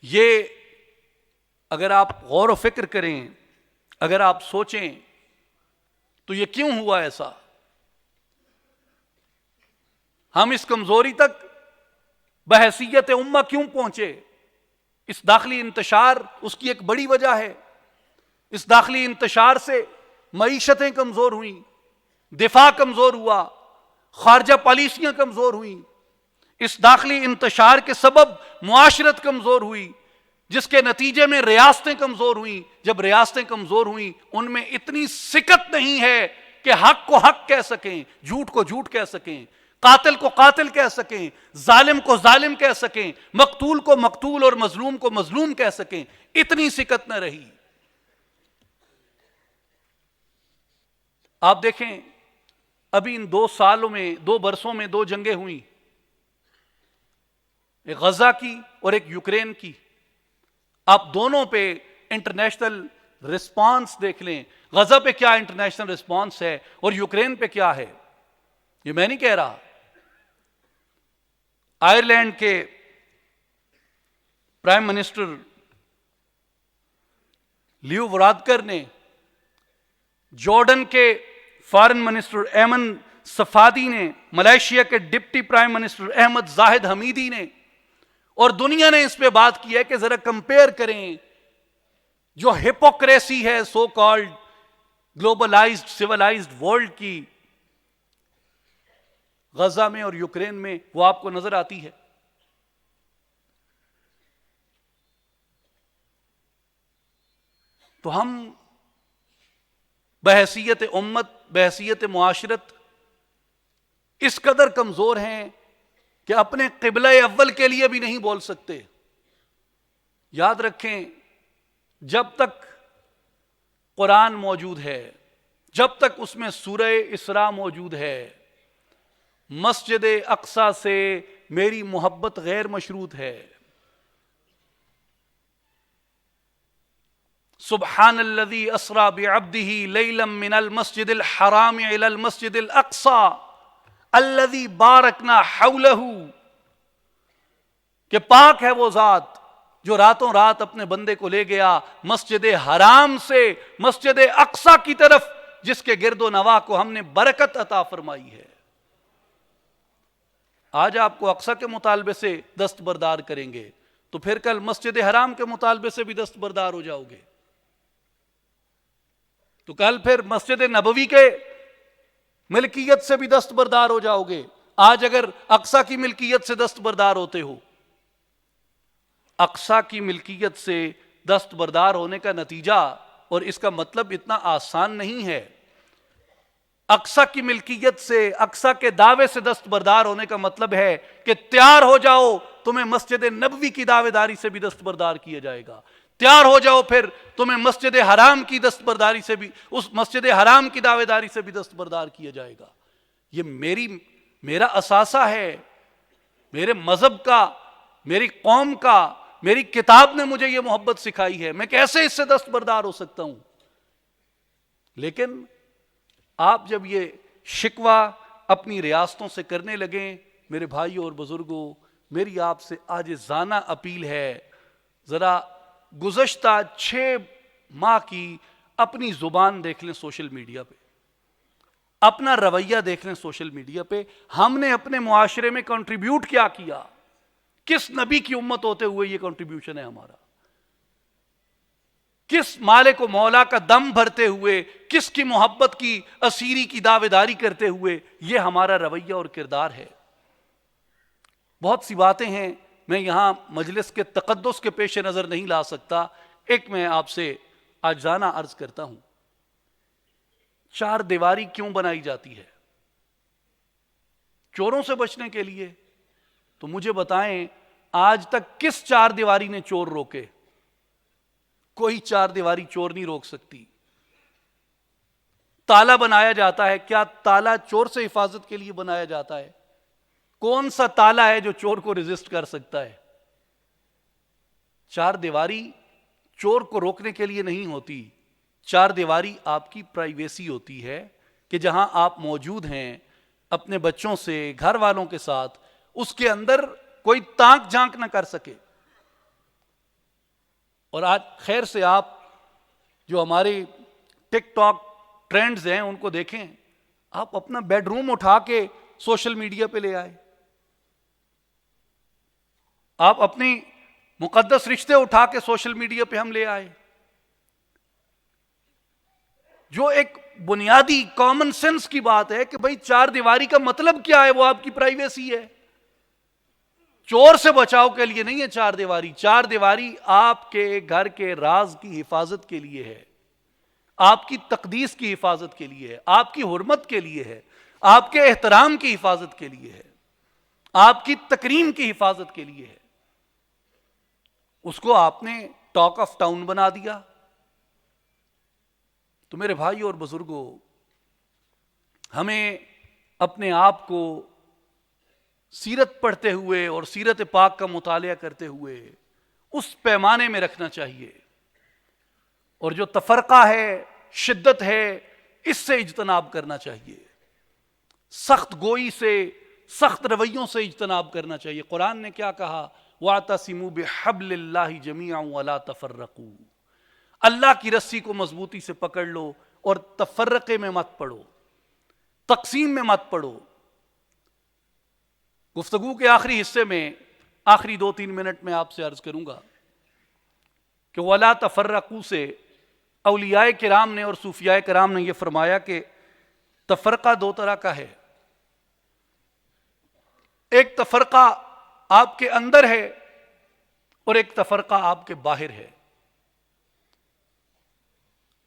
یہ اگر آپ غور و فکر کریں، اگر آپ سوچیں تو یہ کیوں ہوا ایسا؟ ہم اس کمزوری تک بحیثیت امہ کیوں پہنچے؟ اس داخلی انتشار اس کی ایک بڑی وجہ ہے۔ اس داخلی انتشار سے معیشتیں کمزور ہوئیں، دفاع کمزور ہوا، خارجہ پالیسیاں کمزور ہوئیں۔ اس داخلی انتشار کے سبب معاشرت کمزور ہوئی، جس کے نتیجے میں ریاستیں کمزور ہوئیں۔ جب ریاستیں کمزور ہوئیں، ان میں اتنی سکت نہیں ہے کہ حق کو حق کہہ سکیں، جھوٹ کو جھوٹ کہہ سکیں، قاتل کو قاتل کہہ سکیں، ظالم کو ظالم کہہ سکیں، مقتول کو مقتول اور مظلوم کو مظلوم کہہ سکیں۔ اتنی سکت نہ رہی۔ آپ دیکھیں، ابھی ان 2 سالوں میں، 2 برسوں میں 2 جنگیں ہوئیں، ایک غزہ کی اور ایک یوکرین کی۔ آپ دونوں پہ انٹرنیشنل رسپانس دیکھ لیں، غزہ پہ کیا انٹرنیشنل رسپانس ہے اور یوکرین پہ کیا ہے۔ یہ میں نہیں کہہ رہا، آئرلینڈ کے پرائم منسٹر لیو وارادکر نے، جارڈن کے فارن منسٹر ایمن صفادی نے، ملائیشیا کے ڈپٹی پرائم منسٹر احمد زاہد حمیدی نے، اور دنیا نے اس پہ بات کی ہے کہ ذرا کمپیئر کریں جو ہپوکریسی ہے so called globalised civilised world کی، غزہ میں اور یوکرین میں، وہ آپ کو نظر آتی ہے۔ تو ہم بحیثیت امت، بحیثیت معاشرت اس قدر کمزور ہیں کہ اپنے قبلہ اول کے لیے بھی نہیں بول سکتے۔ یاد رکھیں، جب تک قرآن موجود ہے، جب تک اس میں سورہ اسراء موجود ہے، مسجد اقصی سے میری محبت غیر مشروط ہے۔ سبحان الذی اسری بعبدہ لیلا من المسجد الحرام الی المسجد الاقصی الذی بارکنا حولہ، کہ پاک ہے وہ ذات جو راتوں رات اپنے بندے کو لے گیا مسجد حرام سے مسجد اقصی کی طرف، جس کے گرد و نواح کو ہم نے برکت عطا فرمائی ہے۔ آج آپ کو اقصی کے مطالبے سے دستبردار کریں گے تو پھر کل مسجد حرام کے مطالبے سے بھی دستبردار ہو جاؤ گے، تو کل پھر مسجد نبوی کے ملکیت سے بھی دستبردار ہو جاؤ گے۔ آج اگر اقصی کی ملکیت سے دستبردار ہوتے ہو، اقصی کی ملکیت سے دستبردار ہونے کا نتیجہ، اور اس کا مطلب اتنا آسان نہیں ہے، اقصی کی ملکیت سے، اقصی کے دعوے سے دستبردار ہونے کا مطلب ہے کہ تیار ہو جاؤ، تمہیں مسجد نبوی کی دعوے داری سے بھی دستبردار کیا جائے گا۔ تیار ہو جاؤ، پھر تمہیں مسجد حرام کی دستبرداری سے بھی، اس مسجد حرام کی دعوے داری سے بھی دستبردار کیا جائے گا۔ یہ میرا اثاثہ ہے، میرے مذہب کا، میری قوم کا، میری کتاب نے مجھے یہ محبت سکھائی ہے، میں کیسے اس سے دستبردار ہو سکتا ہوں؟ لیکن آپ جب یہ شکوہ اپنی ریاستوں سے کرنے لگیں، میرے بھائیوں اور بزرگوں، میری آپ سے عاجزانہ اپیل ہے، ذرا گزشتہ 6 ماہ کی اپنی زبان دیکھ لیں سوشل میڈیا پہ، اپنا رویہ دیکھ لیں سوشل میڈیا پہ۔ ہم نے اپنے معاشرے میں کنٹریبیوٹ کیا کیا؟ کس نبی کی امت ہوتے ہوئے یہ کنٹریبیوشن ہے ہمارا؟ کس مالک و مولا کا دم بھرتے ہوئے، کس کی محبت کی اسیری کی دعوے داری کرتے ہوئے یہ ہمارا رویہ اور کردار ہے؟ بہت سی باتیں ہیں، میں یہاں مجلس کے تقدس کے پیش نظر نہیں لا سکتا۔ ایک میں آپ سے عاجزانہ عرض کرتا ہوں، 4 دیواری کیوں بنائی جاتی ہے؟ چوروں سے بچنے کے لیے؟ تو مجھے بتائیں، آج تک کس 4 دیواری نے چور روکے؟ کوئی 4 دیواری چور نہیں روک سکتی۔ تالا بنایا جاتا ہے، کیا تالا چور سے حفاظت کے لیے بنایا جاتا ہے؟ کون سا تالا ہے جو چور کو ریزسٹ کر سکتا ہے؟ 4 دیواری چور کو روکنے کے لیے نہیں ہوتی، 4 دیواری آپ کی پرائیویسی ہوتی ہے، کہ جہاں آپ موجود ہیں اپنے بچوں سے، گھر والوں کے ساتھ، اس کے اندر کوئی تانک جھانک نہ کر سکے۔ اور آج خیر سے آپ جو ہمارے ٹک ٹاک ٹرینڈز ہیں ان کو دیکھیں، آپ اپنا بیڈ روم اٹھا کے سوشل میڈیا پہ لے آئے، آپ اپنی مقدس رشتے اٹھا کے سوشل میڈیا پہ ہم لے آئے، جو ایک بنیادی کامن سینس کی بات ہے کہ بھئی چار دیواری کا مطلب کیا ہے؟ وہ آپ کی پرائیویسی ہے، چور سے بچاؤ کے لیے نہیں ہے چار دیواری. چار دیواری آپ کے گھر کے راز کی حفاظت کے لیے ہے، آپ کی تقدیس کی حفاظت کے لیے ہے، آپ کی حرمت کے لیے ہے، آپ کے احترام کی حفاظت کے لیے ہے، آپ کی تکریم کی حفاظت کے لیے ہے. اس کو آپ نے ٹاک آف ٹاؤن بنا دیا. تو میرے بھائی اور بزرگوں، ہمیں اپنے آپ کو سیرت پڑھتے ہوئے اور سیرت پاک کا مطالعہ کرتے ہوئے اس پیمانے میں رکھنا چاہیے، اور جو تفرقہ ہے، شدت ہے، اس سے اجتناب کرنا چاہیے، سخت گوئی سے، سخت رویوں سے اجتناب کرنا چاہیے. قرآن نے کیا کہا؟ وَاعْتَصِمُوا بِحَبْلِ اللَّهِ جَمِيعًا وَلَا تَفَرَّقُوا. اللہ کی رسی کو مضبوطی سے پکڑ لو اور تفرقے میں مت پڑو، تقسیم میں مت پڑو. گفتگو کے آخری حصے میں، آخری 2-3 منٹ میں آپ سے عرض کروں گا کہ وَلَا تَفَرَّقُوا سے اولیاء کرام نے اور صوفیاء کرام نے یہ فرمایا کہ تفرقہ دو طرح کا ہے. ایک تفرقہ آپ کے اندر ہے اور ایک تفرقہ آپ کے باہر ہے.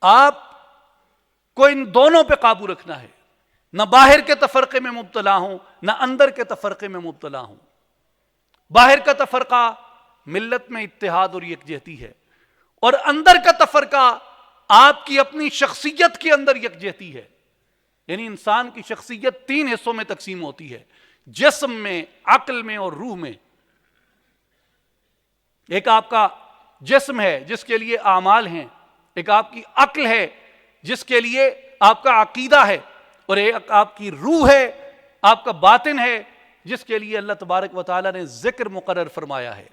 آپ کو ان دونوں پہ قابو رکھنا ہے، نہ باہر کے تفرقے میں مبتلا ہوں نہ اندر کے تفرقے میں مبتلا ہوں. باہر کا تفرقہ ملت میں اتحاد اور یکجہتی ہے، اور اندر کا تفرقہ آپ کی اپنی شخصیت کے اندر یکجہتی ہے. یعنی انسان کی شخصیت 3 حصوں میں تقسیم ہوتی ہے، جسم میں، عقل میں اور روح میں. ایک آپ کا جسم ہے جس کے لیے اعمال ہیں، ایک آپ کی عقل ہے جس کے لیے آپ کا عقیدہ ہے، اور ایک آپ کی روح ہے، آپ کا باطن ہے جس کے لیے اللہ تبارک و تعالی نے ذکر مقرر فرمایا ہے.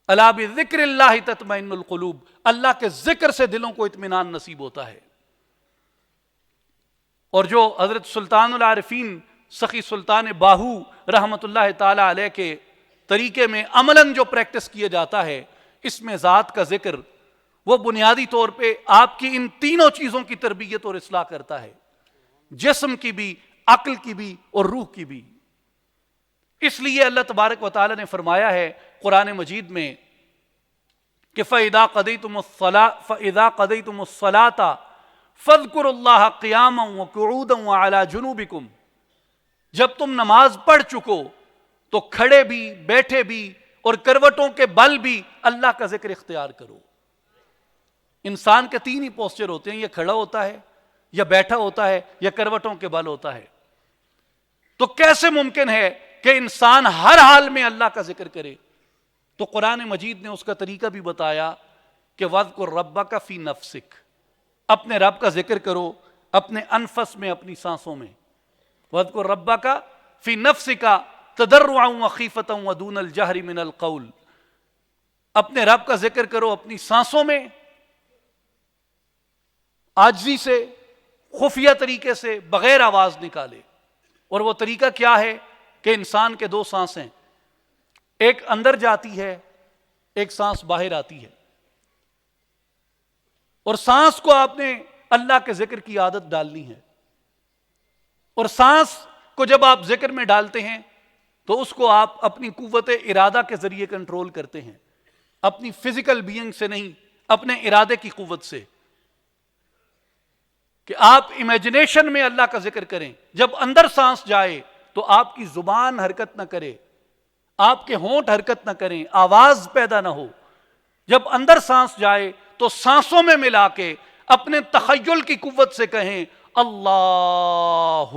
الا بذکر اللہ تطمئن القلوب. اللہ کے ذکر سے دلوں کو اطمینان نصیب ہوتا ہے. اور جو حضرت سلطان العارفین سخی سلطان باہو رحمت اللہ تعالی علیہ کے طریقے میں عملاً جو پریکٹس کیا جاتا ہے، اس میں ذات کا ذکر وہ بنیادی طور پہ آپ کی ان تینوں چیزوں کی تربیت اور اصلاح کرتا ہے، جسم کی بھی، عقل کی بھی اور روح کی بھی. اس لیے اللہ تبارک و تعالی نے فرمایا ہے قرآن مجید میں کہ فَإِذَا قَضَيْتُمُ الصَّلَاةَ فَاذْكُرُوا اللَّهَ قِيَامًا وَقُعُودًا وَعَلَى جُنُوبِكُمْ. جب تم نماز پڑھ چکو تو کھڑے بھی، بیٹھے بھی اور کروٹوں کے بل بھی اللہ کا ذکر اختیار کرو. انسان کے 3 ہی پوسچر ہوتے ہیں، یہ کھڑا ہوتا ہے، یا بیٹھا ہوتا ہے، یا کروٹوں کے بل ہوتا ہے. تو کیسے ممکن ہے کہ انسان ہر حال میں اللہ کا ذکر کرے؟ تو قرآن مجید نے اس کا طریقہ بھی بتایا کہ وَاذْكُرْ رَبَّكَ فِي نَفْسِكَ. اپنے رب کا ذکر کرو اپنے انفس میں، اپنی سانسوں میں. وَاذْكُرْ رَبَّكَ فِي نَفْسِكَ تَضَرُّعًا وَخِيفَةً وَدُونَ الْجَهْرِ مِنَ الْقَوْلِ. اپنے رب کا ذکر کرو اپنی سانسوں میں، عاجزی سے، خفیہ طریقے سے، بغیر آواز نکالے. اور وہ طریقہ کیا ہے کہ انسان کے 2 سانسیں، ایک اندر جاتی ہے، ایک سانس باہر آتی ہے. اور سانس کو آپ نے اللہ کے ذکر کی عادت ڈالنی ہے. اور سانس کو جب آپ ذکر میں ڈالتے ہیں تو اس کو آپ اپنی قوت ارادہ کے ذریعے کنٹرول کرتے ہیں، اپنی فزیکل بینگ سے نہیں، اپنے ارادے کی قوت سے. کہ آپ امیجنیشن میں اللہ کا ذکر کریں. جب اندر سانس جائے تو آپ کی زبان حرکت نہ کرے، آپ کے ہونٹ حرکت نہ کریں، آواز پیدا نہ ہو. جب اندر سانس جائے تو سانسوں میں ملا کے اپنے تخیل کی قوت سے کہیں اللہ.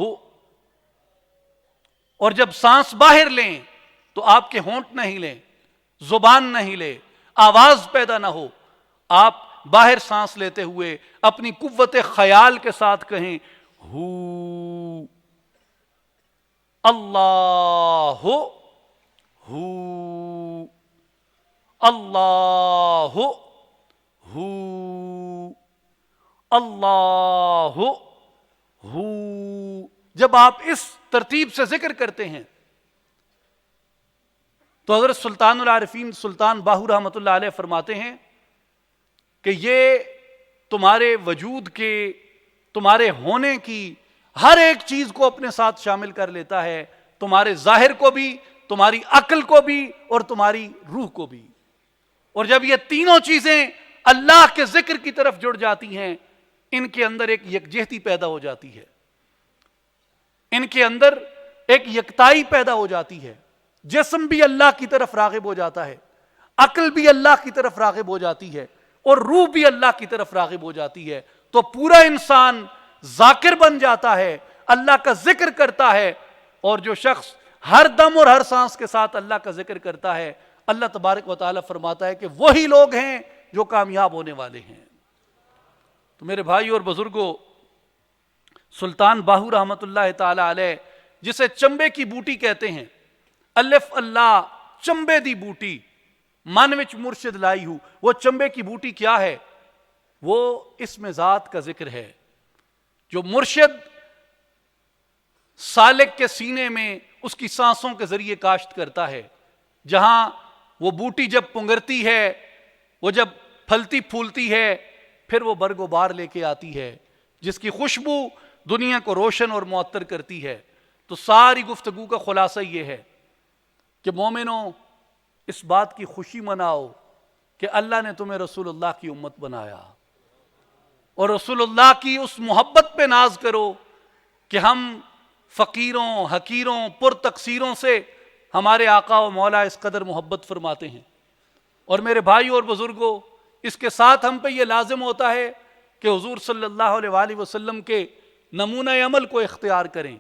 اور جب سانس باہر لیں تو آپ کے ہونٹ نہ ہلیں، زبان نہ ہلے، آواز پیدا نہ ہو. آپ باہر سانس لیتے ہوئے اپنی قوت خیال کے ساتھ کہیں ہو اللہ ہو. اللہ ہو، اللہ ہو. جب آپ اس ترتیب سے ذکر کرتے ہیں تو حضرت سلطان العارفین سلطان باہو رحمۃ اللہ علیہ فرماتے ہیں کہ یہ تمہارے وجود کے، تمہارے ہونے کی ہر ایک چیز کو اپنے ساتھ شامل کر لیتا ہے، تمہارے ظاہر کو بھی، تمہاری عقل کو بھی، اور تمہاری روح کو بھی. اور جب یہ تینوں چیزیں اللہ کے ذکر کی طرف جڑ جاتی ہیں، ان کے اندر ایک یکجہتی پیدا ہو جاتی ہے، ان کے اندر ایک یکتائی پیدا ہو جاتی ہے. جسم بھی اللہ کی طرف راغب ہو جاتا ہے، عقل بھی اللہ کی طرف راغب ہو جاتی ہے، اور روح بھی اللہ کی طرف راغب ہو جاتی ہے. تو پورا انسان ذاکر بن جاتا ہے، اللہ کا ذکر کرتا ہے. اور جو شخص ہر دم اور ہر سانس کے ساتھ اللہ کا ذکر کرتا ہے، اللہ تبارک و تعالیٰ فرماتا ہے کہ وہی لوگ ہیں جو کامیاب ہونے والے ہیں. تو میرے بھائی اور بزرگوں، سلطان باہو رحمۃ اللہ تعالی علیہ جسے چمبے کی بوٹی کہتے ہیں، الف اللہ چمبے دی بوٹی من وچ مرشد لائی ہوں. وہ چمبے کی بوٹی کیا ہے؟ وہ اسم ذات کا ذکر ہے. جو مرشد سالک کے سینے میں اس کی سانسوں کے ذریعے کاشت کرتا ہے، جہاں وہ بوٹی جب پنگرتی ہے، وہ جب پھلتی پھولتی ہے، پھر وہ برگ و بار لے کے آتی ہے، جس کی خوشبو دنیا کو روشن اور معطر کرتی ہے. تو ساری گفتگو کا خلاصہ یہ ہے کہ مومنوں، اس بات کی خوشی مناؤ کہ اللہ نے تمہیں رسول اللہ کی امت بنایا، اور رسول اللہ کی اس محبت پہ ناز کرو کہ ہم فقیروں، حقیروں، پر تقصیروں سے ہمارے آقا و مولا اس قدر محبت فرماتے ہیں. اور میرے بھائی اور بزرگوں، اس کے ساتھ ہم پہ یہ لازم ہوتا ہے کہ حضور صلی اللہ علیہ وآلہ وسلم کے نمونہ عمل کو اختیار کریں،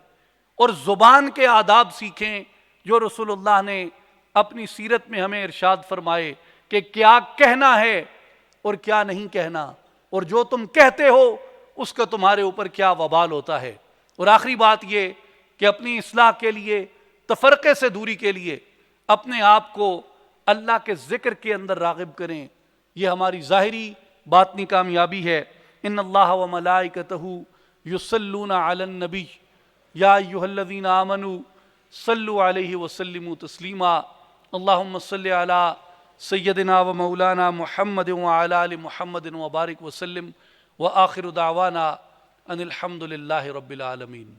اور زبان کے آداب سیکھیں جو رسول اللہ نے اپنی سیرت میں ہمیں ارشاد فرمائے کہ کیا کہنا ہے اور کیا نہیں کہنا، اور جو تم کہتے ہو اس کا تمہارے اوپر کیا وبال ہوتا ہے. اور آخری بات یہ کہ اپنی اصلاح کے لیے، تفرقے سے دوری کے لیے اپنے آپ کو اللہ کے ذکر کے اندر راغب کریں. یہ ہماری ظاہری باطنی کامیابی ہے. ان اللہ و ملائکتہ یصلون علی النبی یا ایھا الذین آمنوا صلوا علیہ وسلموا تسلیما. اللہم صل علی سیدنا و مولانا محمد وعلی آل محمد وبارک وسلم. وآخر دعوانا ان الحمد للہ رب العالمین.